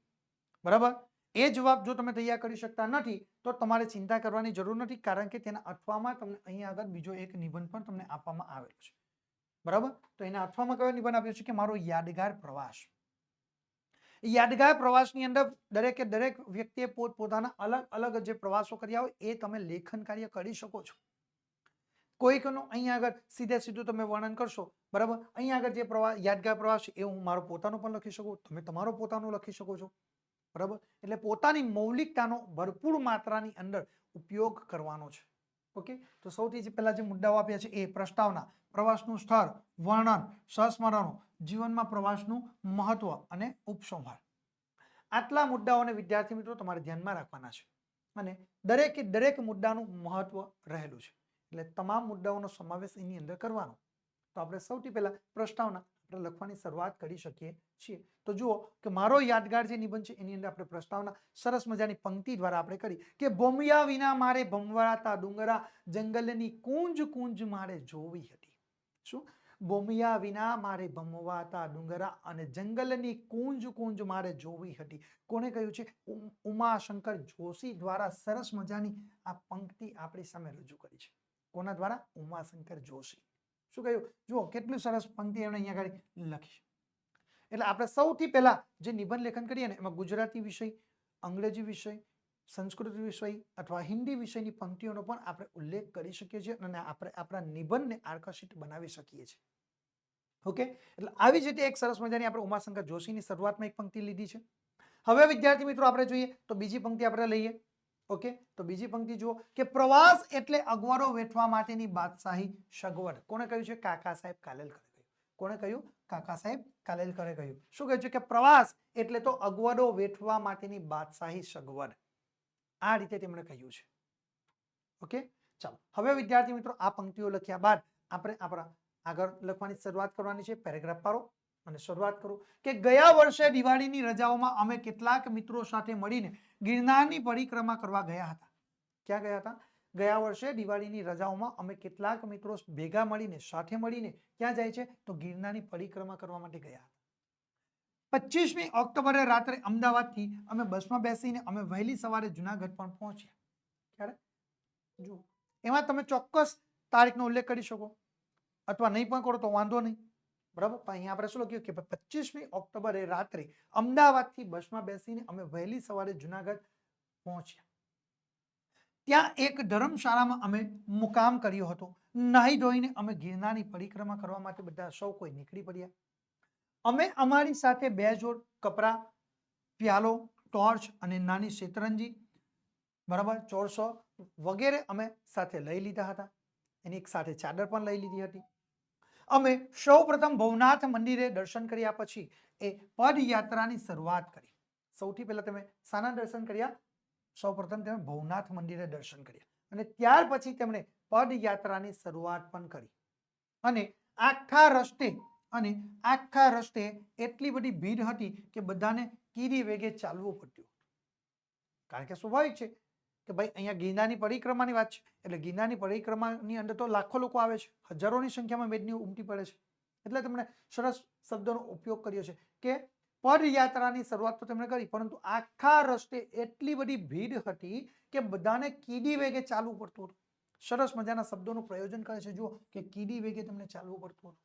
બરાબર, એ જવાબ જો તમે તૈયાર કરી શકતા નથી તો તમારે ચિંતા કરવાની જરૂર નથી, કારણ કે તેના અથવામાં તમને અહીંયા આગળ બીજો એક નિબંધ પણ તમને આપવામાં આવેલો છે. બરાબર, તો એના અથવામાં કયો નિબંધ આપ્યો છે કે મારો યાદગાર પ્રવાસ. યાદગાર પ્રવાસની અંદર દરેકે દરેક વ્યક્તિએ પોતાના અલગ અલગ જે પ્રવાસો કર્યા હોય એ તમે લેખન કાર્ય કરી શકો છો. કોઈકનું અહીંયા આગળ સીધે સીધું તમે વર્ણન કરશો, બરાબર, અહીંયા આગળ જે પ્રવાસ યાદગાર પ્રવાસ છે એ હું મારો પોતાનો પણ લખી શકું, તમે તમારો પોતાનો લખી શકો છો. બરાબર, એટલે પોતાની મૌલિકતાનો ભરપૂર માત્રાની અંદર ઉપયોગ કરવાનો છે. ઓકે, તો સૌથી પહેલા જે મુદ્દાઓ આપ્યા છે એ પ્રસ્તાવના, પ્રવાસનું સ્થળ, વર્ણન, સંસ્મરણો, જીવનમાં પ્રવાસનું મહત્વ અને ઉપસંહાર. આટલા મુદ્દાઓને વિદ્યાર્થી મિત્રો તમારે ધ્યાનમાં રાખવાના છે અને દરેકે દરેક મુદ્દાનું મહત્વ રહેલું છે. એટલે તમામ મુદ્દાઓનો સમાવેશ એની અંદર કરવાનો. તો આપણે સૌથી પહેલા પ્રસ્તાવના આપણે લખવાની શરૂઆત કરી શકીએ છીએ. તો જુઓ કે મારો યાદગાર જે નિબંધ છે એની અંદર આપણે પ્રસ્તાવના સરસ મજાની પંક્તિ દ્વારા આપણે કરી કે ભમ્યા વિના મારે ભમવાતા ડુંગરા, જંગલની કુંજ કુંજ મારે જોવી હતી. શું? ભમ્યા વિના મારે ભમવાતા ડુંગરા અને જંગલની કુંજ કુંજ મારે જોવી હતી. કોને કહ્યું છે? ઉમાશંકર જોશી દ્વારા સરસ મજાની આ પંક્તિ આપણી સામે રજૂ કરી છે. કોના દ્વારા? ઉમાશંકર જોશી. શું કહ્યું? જુઓ કેટલું સરસ પંક્તિ એમણે અહીંયા આગળ લખી. એટલે આપણે સૌથી પહેલા જે નિબંધ લેખન કરીએ ને એમાં ગુજરાતી વિષય, અંગ્રેજી વિષય, સંસ્કૃત વિષય અથવા હિન્દી વિષયની પંક્તિઓનો પણ આપણે ઉલ્લેખ કરી શકીએ છીએ અને આપણે આપણા નિબંધને આકર્ષિત બનાવી શકીએ છીએ. ઓકે, એટલે આવી જ રીતે એક સરસ મજાની આપણે ઉમાશંકર જોશીની શરૂઆતમાં એક પંક્તિ લીધી છે. હવે વિદ્યાર્થી મિત્રો આપણે જોઈએ તો બીજી પંક્તિ આપણે લઈએ. ઓકે, તો બીજી પંક્તિ જુઓ કે પ્રવાસ એટલે અગવડો વેઠવા માટેની બાદશાહી સગવડ. કોને કહ્યું છે? કાકા સાહેબ કાલેલકરે કહ્યું. કોને કહ્યું? કાકા સાહેબ કાલેલકરે કહ્યું. શું કહ્યું છે? કે પ્રવાસ એટલે તો અગવડો વેઠવા માટેની બાદશાહી સગવડ. આ રીતે તેમણે કહ્યું છે. ઓકે, ચાલો હવે વિદ્યાર્થી મિત્રો આ પંક્તિઓ લખ્યા બાદ આપણે આપણા આગળ લખવાની શરૂઆત કરવાની છે. પેરેગ્રાફ પાડો અને શરૂઆત કરો કે ગયા વર્ષે દિવાળીની રજાઓમાં અમે કેટલાક મિત્રો સાથે મળીને ગિરનારની પરિક્રમા કરવા ગયા હતા. ક્યાં ગયા હતા? ગયા વર્ષે દિવાળીની રજાઓમાં અમે કેટલાક મિત્રો ભેગા મળીને સાથે મળીને ક્યાં જાય છે? તો ગિરનારની પરિક્રમા કરવા માટે ગયા હતા. 25મી ઓક્ટોબરે રાત્રે અમદાવાદથી અમે બસમાં બેસીને અમે વહેલી સવારે જુનાગઢ પણ પહોંચ્યા. ક્યારે? જુઓ, એમાં તમે ચોક્કસ તારીખનો ઉલ્લેખ કરી શકો અથવા નહીં પણ કરો તો વાંધો નહીં. બરાબર, પણ અહીંયા આપણે શું લખ્યું કે 25મી ઓક્ટોબરે રાત્રે અમદાવાદથી બસમાં બેસીને અમે વહેલી સવારે જુનાગઢ પહોંચ્યા. ત્યાં એક ધર્મશાળામાં અમે મુકામ કર્યો હતો. નાહી ધોઈને અમે ગિરનારની પરિક્રમા કરવા માટે બધા સૌ કોઈ નીકળી પડ્યા. અમે અમારી સાથે 2 જોડ કપડાં, પ્યાલો, ટોર્ચ અને નાની શેતરંજી, બરાબર, ચોરસો વગેરે અમે સાથે લઈ લીધા હતા. એની એક સાથે ચાદર પણ લઈ લીધી હતી. અમે સૌપ્રથમ ભવનાથ મંદિરે દર્શન કર્યા પછી એ પદયાત્રાની શરૂઆત કરી. સૌથી પહેલા તમે શાના દર્શન કર્યા? સૌપ્રથમ તેમણે ભવનાથ મંદિરે દર્શન કર્યા અને ત્યાર પછી તેમણે પદયાત્રાની શરૂઆત પણ કરી. અને આખા રસ્તે એટલી બધી ભીડ હતી કે બધાને કીડી વેગે ચાલવું પડ્યું. કારણ કે સ્વાભાવિક છે કે ભાઈ અહીંયા ગિરનારની પરિક્રમાની વાત છે એટલે ગિરનારની પરિક્રમાની અંદર તો લાખો લોકો આવે છે, હજારોની સંખ્યામાં મેદની ઉમટી પડે છે. એટલે તેમણે સરસ શબ્દનો ઉપયોગ કર્યો છે કે પદયાત્રાની શરૂઆત તો તેમણે કરી, પરંતુ આખા રસ્તે એટલી બધી ભીડ હતી કે બધાને કીડી વેગે ચાલવું પડતું હતું. સરસ મજાના શબ્દોનું પ્રયોજન કરે છે. જુઓ કે કીડી વેગે તમને ચાલવું પડતું હતું.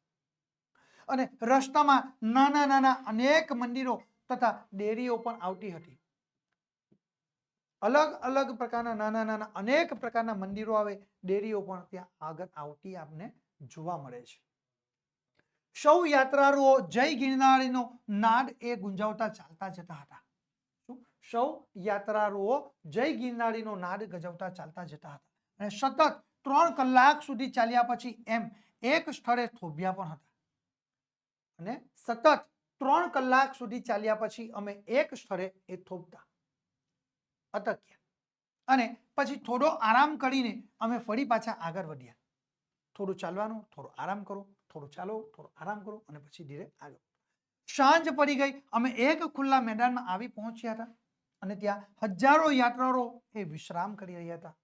અને રસ્તામાં નાના નાના અનેક મંદિરો તથા ડેરીઓ પણ આવતી હતી. અલગ અલગ પ્રકારના નાના નાના અનેક પ્રકારના મંદિરો આવે, ડેરીઓ પણ ત્યાં આગળ આવતી આપને જોવા મળે છે. સૌ યાત્રાળુઓ જય ગિરનારીનો નાદ એ ગુંજાવતા ચાલતા જતા હતા. સૌ યાત્રાળુઓ જય ગિરનારીનો નાદ ગજવતા ચાલતા જતા હતા. અને સતત 3 કલાક સુધી ચાલ્યા પછી એમ એક સ્થળે થોભ્યા પણ હતા. અને સતત 3 કલાક સુધી ચાલ્યા પછી અમે એક સ્થળે એ થોભતા અટક્યા. અને પછી થોડો આરામ કરીને અમે ફરી પાછા આગળ વધ્યા. થોડું ચાલવાનું, થોડો આરામ કરો, થોડું ચાલો, થોડો આરામ કરો અને પછી ધીરે આગળ. સાંજ પડી ગઈ. અમે એક ખુલ્લા મેદાનમાં આવી પહોંચ્યા હતા અને ત્યાં હજારો યાત્રાળુઓ એ વિશ્રામ કરી રહ્યા હતા.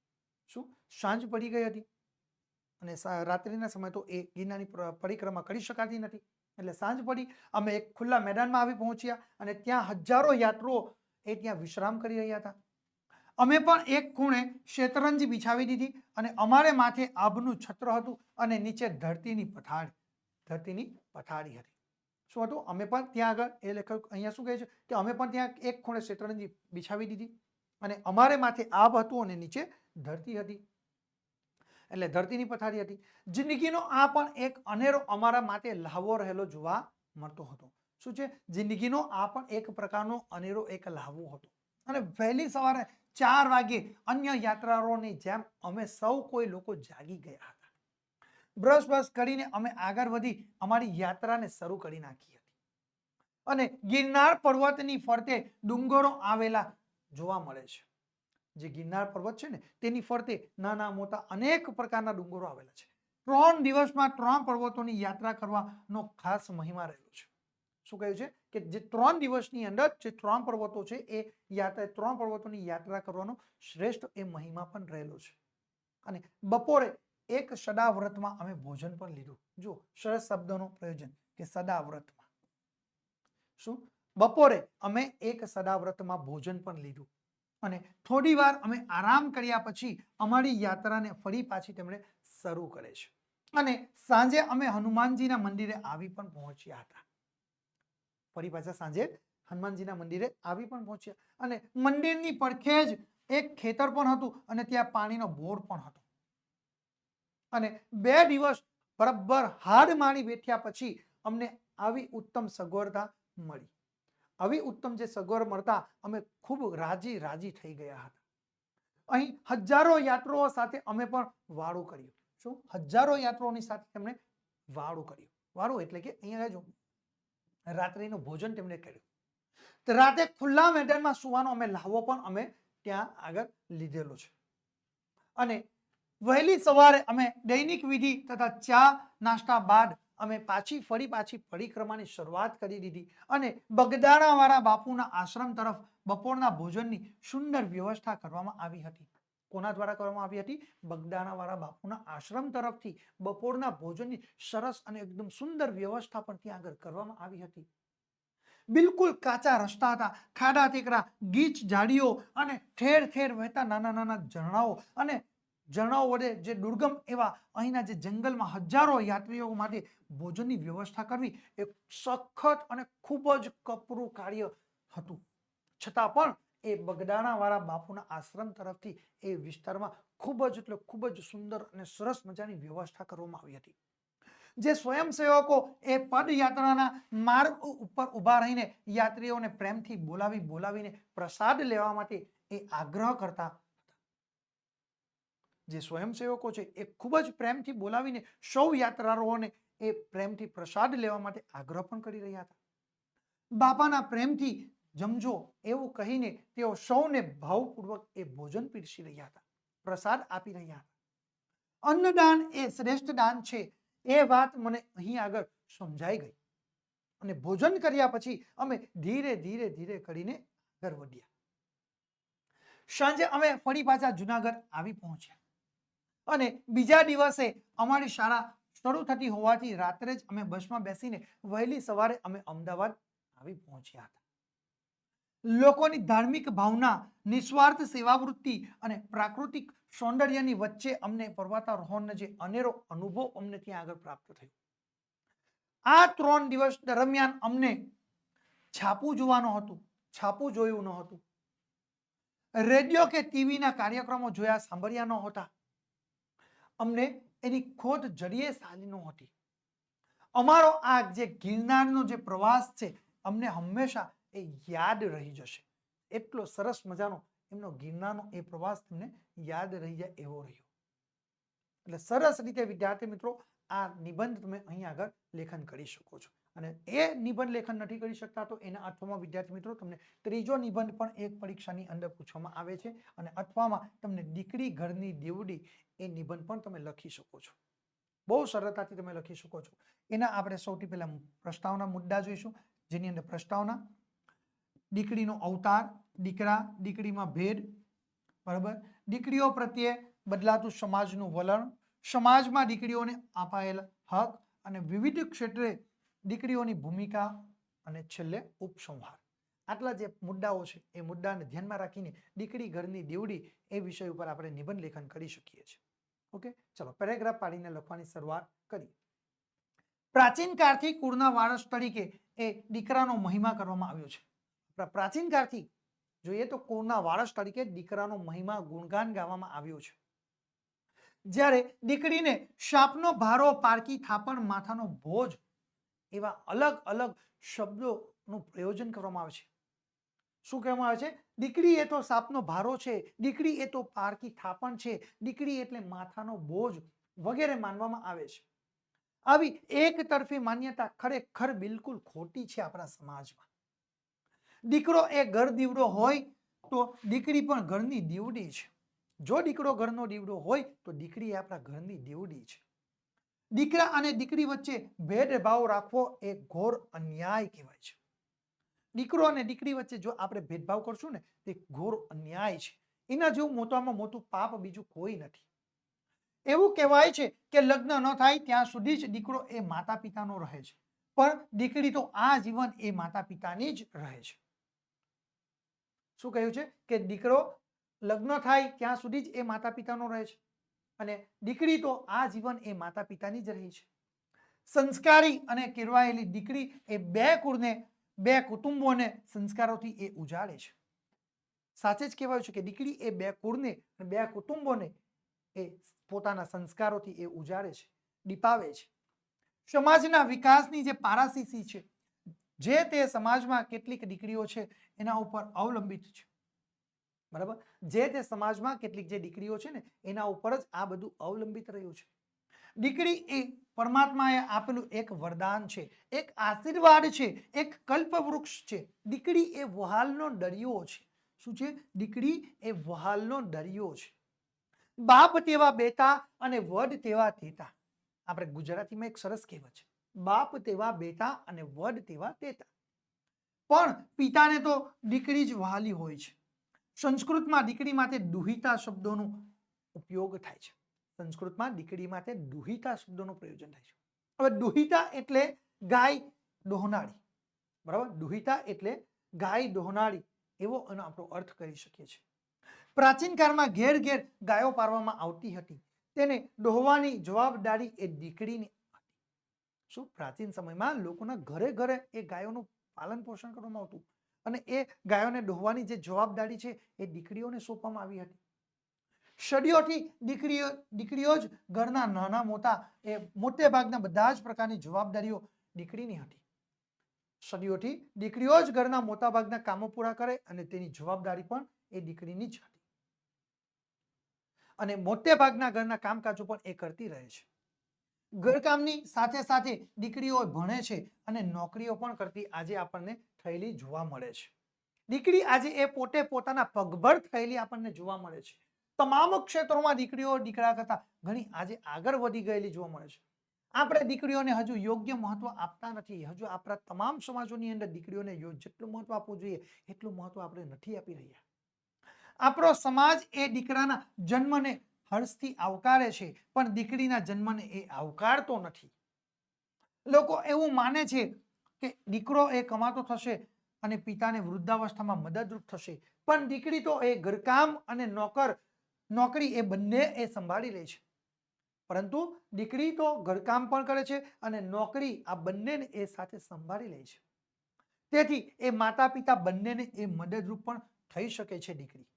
શું સાંજ પડી ગઈ હતી અને રાત્રિના સમય તો એ ગિરનારની પરિક્રમા કરી શકાતી નથી. એટલે સાંજ પડી. અમે એક ખુલ્લા મેદાનમાં આવી પહોંચ્યા અને ત્યાં હજારો યાત્રુઓ એ ત્યાં વિશ્રામ કરી રહ્યા હતા. અમે પણ એક ખૂણે શેતરંજી બિછાવી દીધી અને અમારે માથે આભનું છત્ર હતું અને નીચે ધરતીની પથારી હતી. શું હતું? અમે પણ ત્યાં આગળ એ લેખક અહીંયા શું કહે છે કે અમે પણ ત્યાં એક ખૂણે શેતરંજી બિછાવી દીધી અને અમારે માથે આભ હતું અને નીચે ધરતી હતી. એટલે ધરતીની પથારી હતી. જિંદગીનો આ પણ એક અનેરો અમારા માટે લહાવો રહેલો જોવા મળતો હતો. શું છે? જિંદગીનો આ પણ એક પ્રકારનો અનેરો એક લહાવો હતો. અને વહેલી સવારે 4 વાગે અન્ય યાત્રાળુઓની જેમ અમે સૌ કોઈ લોકો જાગી ગયા હતા. બ્રશ કરીને અમે આગળ વધી અમારી યાત્રાને શરૂ કરી નાખી હતી. અને ગિરનાર પર્વતની ફરતે ડુંગરો આવેલા જોવા મળે છે. જે ગિરનાર પર્વત છે ને તેની ફરતે નાના મોટા અનેક પ્રકારના ડુંગરો આવેલા છે. 3 દિવસમાં 3 પર્વતોની યાત્રા કરવાનો ખાસ મહિમા રહેલો છે. શું કહ્યું છે કે જે 3 દિવસની અંદર જે 3 પર્વતો છે એ 3 પર્વતોની યાત્રા કરવાનો શ્રેષ્ઠ એ મહિમા પણ રહેલો છે. અને બપોરે એક સદાવ્રતમાં અમે ભોજન પણ લીધું. જો સરસ શબ્દનું પ્રયોજન કે સદાવ્રતમાં. શું? બપોરે અમે એક સદાવ્રતમાં ભોજન પણ લીધું અને થોડી વાર અમે આરામ કર્યા પછી અમારી યાત્રાને ફરી પાછી તેમણે શરૂ કરે છે. અને સાંજે અમે હનુમાનજીના મંદિરે આવી પણ પહોંચ્યા હતા. ફરી પાછા સાંજે હનુમાનજીના મંદિરે આવી પણ પહોંચ્યા અને મંદિરની પડખે જ એક ખેતર પણ હતું અને ત્યાં પાણીનો બોર પણ હતો. અને 2 દિવસ બરાબર હાડ મારી બેઠ્યા પછી અમને આવી ઉત્તમ સગવડતા મળી. આવી ઉત્તમ જે સગવડ મળતા અમે ખૂબ રાજી થઈ ગયા હતા. અહીં હજારો યાત્રાઓ સાથે અમે પણ વાળું કર્યું. શું? હજારો યાત્રાઓની સાથે તેમણે વાળું કર્યું. વાળું એટલે કે અહીંયા જો રાત્રિનું ભોજન તેમણે કર્યું. તો રાતે ખુલ્લા મેદાનમાં સુવાનો અમે લહાવો પણ અમે ત્યાં આગળ લીધેલો છે. અને વહેલી સવારે અમે દૈનિક વિધિ તથા ચા નાસ્તા બાદ અમે ફરી પાછી પરિક્રમાની શરૂઆત કરી દીધી અને બગદાણાવાળા બાપુના આશ્રમ તરફ બપોરના ભોજનની સુંદર વ્યવસ્થા કરવામાં આવી હતી. કોના દ્વારા કરવામાં આવી હતી? બગદાણાવાળા બાપુના આશ્રમ તરફથી બપોરના ભોજનની સરસ અને એકદમ સુંદર વ્યવસ્થા પણ ત્યાં આગળ કરવામાં આવી હતી. બિલકુલ કાચા રસ્તા હતા. ખાડા ટેકરા, ગીચ ઝાડીઓ અને ઠેર ઠેર વહેતા નાના નાના ઝરણાઓ અને ઝરણાઓ વડે જે દુર્ગમ એવા અહીંના જે જંગલમાં હજારો યાત્રીઓ માટે ભોજનની વ્યવસ્થા કરવી એ સખત અને ખૂબ જ કપરું કાર્ય હતું. છતાં પણ એ બગદાણાવાળા બાપુના આશ્રમ તરફથી એ વિસ્તારમાં ખૂબ જ સુંદર અને સરસ મજાની વ્યવસ્થા કરવામાં આવી હતી. જે સ્વયંસેવકો એ પદયાત્રાના માર્ગ ઉપર ઊભા રહીને યાત્રીઓને પ્રેમથી બોલાવીને પ્રસાદ લેવા માટે એ આગ્રહ કરતા હતા. જે સ્વયંસેવકો છે એ ખૂબ જ પ્રેમથી બોલાવીને સૌ યાત્રાળુઓને એ પ્રેમથી પ્રસાદ લેવા માટે આગ્રહ પણ કરી રહ્યા હતા. બાપાના પ્રેમથી જમજો એવું કહીને તેઓ સૌને ભાવપૂર્વક એ ભોજન પીરસી રહ્યા હતા, પ્રસાદ આપી રહ્યા હતા. અન્નદાન એ શ્રેષ્ઠ દાન છે એ વાત મને અહીં આગળ સમજાઈ ગઈ. અને ભોજન કર્યા પછી અમે ધીરે કરીને આગળ વધ્યા. સાંજે અમે ફરી પાછા જુનાગઢ આવી પહોંચ્યા અને બીજા દિવસે અમારી શાળા શરૂ થતી હોવાથી રાત્રે જ અમે બસમાં બેસીને વહેલી સવારે અમે અમદાવાદ આવી પહોંચ્યા હતા. લોકોની ધાર્મિક ભાવના, નિસ્વાર્થ સેવાવૃત્તિ અને પ્રાકૃતિક સૌંદર્યની વચ્ચે અમને પર્વતારોહણનો જે અનેરો અનુભવ અમને ત્યાં આગળ પ્રાપ્ત થયો. આ 3 દિવસ દરમિયાન અમને છાપું જોવાનું હતું, છાપું જોયું ન હતું, રેડિયો કે ટીવીના કાર્યક્રમો જોયા સાંભળ્યા ન હતા, અમને એની ખોટ જડીએ સાલી નહોતી. અમારો આ જે ગિરનારનો જે પ્રવાસ છે અમને હંમેશા એ યાદ રહી જશે. એટલો સરસ મજાનો એમનો ગિરનારનો એ પ્રવાસ તમને યાદ રહી જાય એવો રહ્યો. એટલે સરસ રીતે વિદ્યાર્થી મિત્રો આ નિબંધ તમે અહીં આગળ લેખન કરી શકો છો. અને એ નિબંધ લેખન નથી કરી શકતા તો એના અથવામાં વિદ્યાર્થી મિત્રો તમને ત્રીજો નિબંધ પણ એક પરીક્ષાની અંદર પૂછવામાં આવે છે અને અથવામાં તમને દીકરી ઘરની દેવડી એ નિબંધ પણ તમે લખી શકો છો. બહુ સરળતાથી તમે લખી શકો છો. એના આપણે સૌથી પહેલા પ્રસ્તાવના મુદ્દા જોઈશું, જેની અંદર પ્રસ્તાવના, દીકરીનો અવતાર, દીકરા દીકરીમાં ભેદ, બરાબર, દીકરીઓ પ્રત્યે બદલાતું સમાજનું વલણ, સમાજમાં દીકરીઓને અપાયેલ હક અને વિવિધ ક્ષેત્રે દીકરીઓની ભૂમિકા અને છેલ્લે ઉપસંહાર. આટલા જે મુદ્દાઓ છે એ મુદ્દાને ધ્યાનમાં રાખીને દીકરી ઘરની દેવડી એ વિષય ઉપર આપણે નિબંધ લેખન કરી શકીએ છીએ. ઓકે, ચલો પેરેગ્રાફ પાડીને લખવાની શરૂઆત કરી. પ્રાચીન કાળથી કુળના વારસ તરીકે એ દીકરાનો મહિમા કરવામાં આવ્યો છે. પ્રાચીન કાળથી જોઈએ તો કુળના વારસ તરીકે દીકરાનો મહિમા ગુણગાન ગાવામાં આવ્યો છે. જ્યારે દીકરીને શાપનો ભારો, પારકી થાપણ, માથાનો બોજ એવા અલગ અલગ શબ્દોનું પ્રયોજન કરવામાં આવે છે. શું કહેવામાં આવે છે? દીકરી એ તો સાપનો ભારો છે, દીકરી એ તો પારકી થાપણ છે, દીકરી એટલે માથાનો બોજ વગેરે માનવામાં આવે છે. આવી એક તરફી માન્યતા ખરેખર બિલકુલ ખોટી છે આપણા સમાજમાં. દીકરો એ ઘર દીવડો હોય તો દીકરી પણ ઘરની દીવડી છે. જો દીકરો ઘરનો દીવડો હોય તો દીકરી આપણા ઘરની દીવડી છે. દીકરા અને દીકરી વચ્ચે ભેદભાવ રાખવો એ ઘોર અન્યાય કહેવાય છે. દીકરો અને દીકરી વચ્ચે જો આપણે ભેદભાવ કરશું ને તે ઘોર અન્યાય છે. એના જેવું મોટામાં મોટું પાપ બીજું કોઈ નથી. એવું કહેવાય છે કે લગ્ન ન થાય ત્યાં સુધી જ દીકરો એ માતા પિતાનો રહે છે, પણ દીકરી તો આજીવન એ માતા પિતાની જ રહે છે. શું કહ્યું છે કે દીકરો લગ્ન થાય ત્યાં સુધી જ એ માતા પિતાનો રહે છે અને દીકરી તો આજીવન એ માતા પિતાની જ રહી છે. સંસ્કારી અને કેળવાયેલી દીકરી એ બે કુળને, બે કુટુંબોને સંસ્કારોથી એ ઉજાડે છે. સાચે જ કહેવાયું છે કે દીકરી એ બે કુળને, બે કુટુંબોને એ પોતાના સંસ્કારોથી એ ઉજાડે છે, દીપાવે છે. સમાજના વિકાસની જે પારાશીશી છે, જે તે સમાજમાં કેટલીક દીકરીઓ છે એના ઉપર અવલંબિત છે. બરાબર, જે તે સમાજમાં કેટલીક જે દીકરીઓ છે ને એના ઉપર જ આ બધું અવલંબિત રહ્યું છે. દીકરી એ પરમાત્માએ આપેલું એક વરદાન છે, એક આશીર્વાદ છે, એક કલ્પવૃક્ષ છે. દીકરી એ વહાલનો દરિયો છે. શું છે? દીકરી એ વહાલનો દરિયો છે. બાપ તેવા બેટા અને વડ તેવા તેતા. આપણે ગુજરાતીમાં એક સરસ કહેવત છે, બાપ તેવા બેટા અને વડ તેવા તેતા. પણ પિતાને તો દીકરી જ વહાલી હોય છે. સંસ્કૃતમાં દીકરી માટે દુહિતા શબ્દોનો ઉપયોગ થાય છે. સંસ્કૃતમાં દીકરી માટે દુહિતા શબ્દોનું પ્રયોજન થાય છે. હવે દુહિતા એટલે ગાય દોહનારી, બરાબર, દુહિતા એટલે ગાય દોહનારી એવો એનો આપણો અર્થ કરી શકીએ છીએ. પ્રાચીન કાળમાં ઘેર ઘેર ગાયો પાળવામાં આવતી હતી, તેને દોહવાની જવાબદારી એ દીકરીની હતી. શું? પ્રાચીન સમયમાં લોકોના ઘરે ઘરે એ ગાયોનું પાલન પોષણ કરવામાં આવતું અને એ ગાયોને દોહવાની જે જવાબદારી છે એ દીકરીઓને સોંપવામાં આવી હતી. સદીઓથી દીકરીઓ જ ઘરના નાના મોટા એ મોટે ભાગના બધા જ પ્રકારની જવાબદારીઓ દીકરીની હતી. સદીઓથી દીકરીઓ જ ઘરના મોટા ભાગના કામો પૂરા કરે અને તેની જવાબદારી પણ એ દીકરીની જ હતી. અને મોટે ભાગના ઘરના કામકાજો પણ એ કરતી રહે છે. ઘરકામની સાથે સાથે દીકરીઓ ભણે છે અને નોકરીઓ પણ કરતી આજે આપણને થયેલી જોવા મળે છે. દીકરી આજે એ પોતે પોતાના પગભર થયેલી આપણને જોવા મળે છે. તમામ ક્ષેત્રોમાં દીકરીઓ દીકરા કરતા ઘણી આજે આગળ વધી ગયેલી જોવા મળે છે. આપણે દીકરીઓને હજુ યોગ્ય મહત્વ આપતા નથી. હજુ આપણા તમામ સમાજોની અંદર દીકરીઓને જેટલું મહત્વ આપવું જોઈએ એટલું મહત્વ આપણે નથી આપી રહ્યા. આપણો સમાજ એ દીકરાના જન્મને હર્ષથી આવકારે છે, પણ દીકરીના જન્મને એ આવકારતો નથી. લોકો એવું માને છે કે દીકરો એ કમાતો થશે અને પિતાને વૃદ્ધાવસ્થામાં મદદરૂપ થશે, પણ દીકરી તો એ ઘરકામ અને નોકરી એ બંને એ સંભાળી લે છે. પરંતુ દીકરી તો ઘરકામ પણ કરે છે અને નોકરી આ બંનેને એ સાથે સંભાળી લે છે. તેથી એ માતા પિતા બંનેને એ મદદરૂપ પણ થઈ શકે છે દીકરી.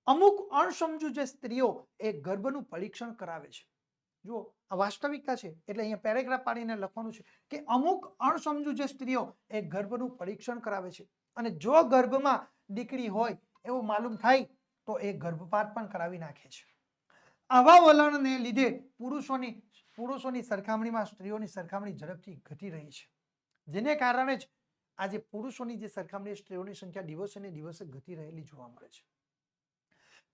અમુક અણસમજુ જે સ્ત્રીઓ એ ગર્ભનું પરીક્ષણ કરાવે છે. જુઓ, આ વાસ્તવિકતા છે, એટલે અહીંયા પેરેગ્રાફ પાડીને લખવાનું છે કે અમુક અણસમજુ જે સ્ત્રીઓ એ ગર્ભનું પરીક્ષણ કરાવે છે અને જો ગર્ભમાં દીકરી હોય એવું માલુમ થાય તો એ ગર્ભપાત પણ કરાવી નાખે છે. આવા વલણને લીધે પુરુષોની સરખામણીમાં સ્ત્રીઓની સરખામણી ઝડપથી ઘટી રહી છે, જેને કારણે જ આજે પુરુષોની જે સરખામણી સ્ત્રીઓની સંખ્યા દિવસે ને દિવસે ઘટી રહેલી જોવા મળે છે.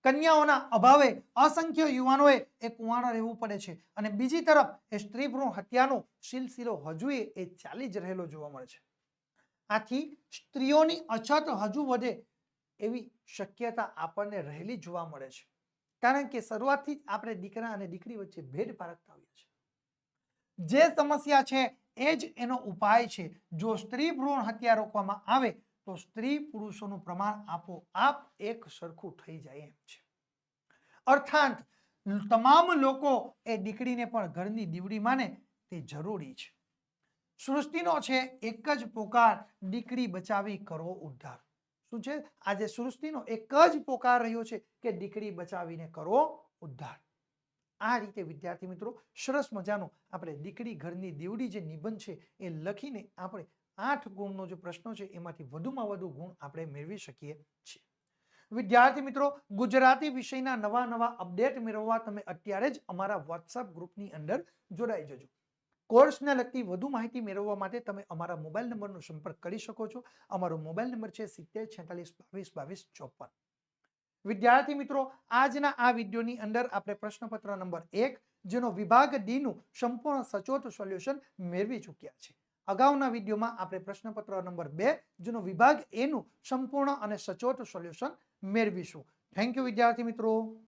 કન્યાઓના અભાવે અસંખ્ય યુવાનોએ એ કુંવારા રહેવું પડે છે અને બીજી તરફ એ સ્ત્રી ભ્રૂણ હત્યાનો સિલસિલો હજુ એ ચાલી જ રહેલો જોવા મળે છે. આથી સ્ત્રીઓની અછત હજુ વધે એવી શક્યતા આપણને રહેલી જોવા મળે છે, કારણ કે શરૂઆતથી જ આપણે દીકરા અને દીકરી વચ્ચે ભેદ પારખતા હોઈએ છીએ. જે સમસ્યા છે એ જ એનો ઉપાય છે. જો સ્ત્રી ભ્રૂણ હત્યા રોકવામાં આવે તો સ્ત્રી પુરુષોનું પ્રમાણ આપોઆપ એક સરખું થઈ જાય એમ છે. અર્થાત તમામ લોકો એ દીકરીને પણ ઘરની દીવડી માને તે જરૂરી છે. સૃષ્ટિનો છે એક જ પોકાર, દીકરી બચાવી કરો ઉદ્ધાર. શું છે? આજે સૃષ્ટિનો એક જ પોકાર રહ્યો છે કે દીકરી બચાવીને કરો ઉદ્ધાર. આ રીતે વિદ્યાર્થી મિત્રો સરસ મજાનો આપણે દીકરી ઘરની દીવડી જે નિબંધ છે એ લખીને આપણે 8 ગુણનો જે પ્રશ્નો છે એમાંથી વધુમાં વધુ ગુણ આપણે મેળવી શકીએ છીએ. વિદ્યાર્થી મિત્રો, ગુજરાતી વિષયના નવા અપડેટ મેળવવા તમે અત્યારે જ અમારા વોટ્સઅપ ગ્રુપની અંદર જોડાઈ જજો. કોર્સને લગતી વધુ માહિતી મેળવવા માટે તમે અમારા મોબાઈલ નંબરનો સંપર્ક કરી શકો છો. અમારો મોબાઈલ નંબર છે 7046222254. વિદ્યાર્થી મિત્રો, આજના આ વિડીયોની અંદર આપણે પ્રશ્નપત્ર નંબર 1 જેનો વિભાગ ડી નું સંપૂર્ણ સચોટ સોલ્યુશન મેળવી ચૂક્યા છે. અગાઉના વિડીયોમાં આપણે પ્રશ્નપત્ર નંબર 2 જેનો વિભાગ એ નું સંપૂર્ણ અને સચોટ સોલ્યુશન મેળવીશું. થેન્ક યુ વિદ્યાર્થી મિત્રો.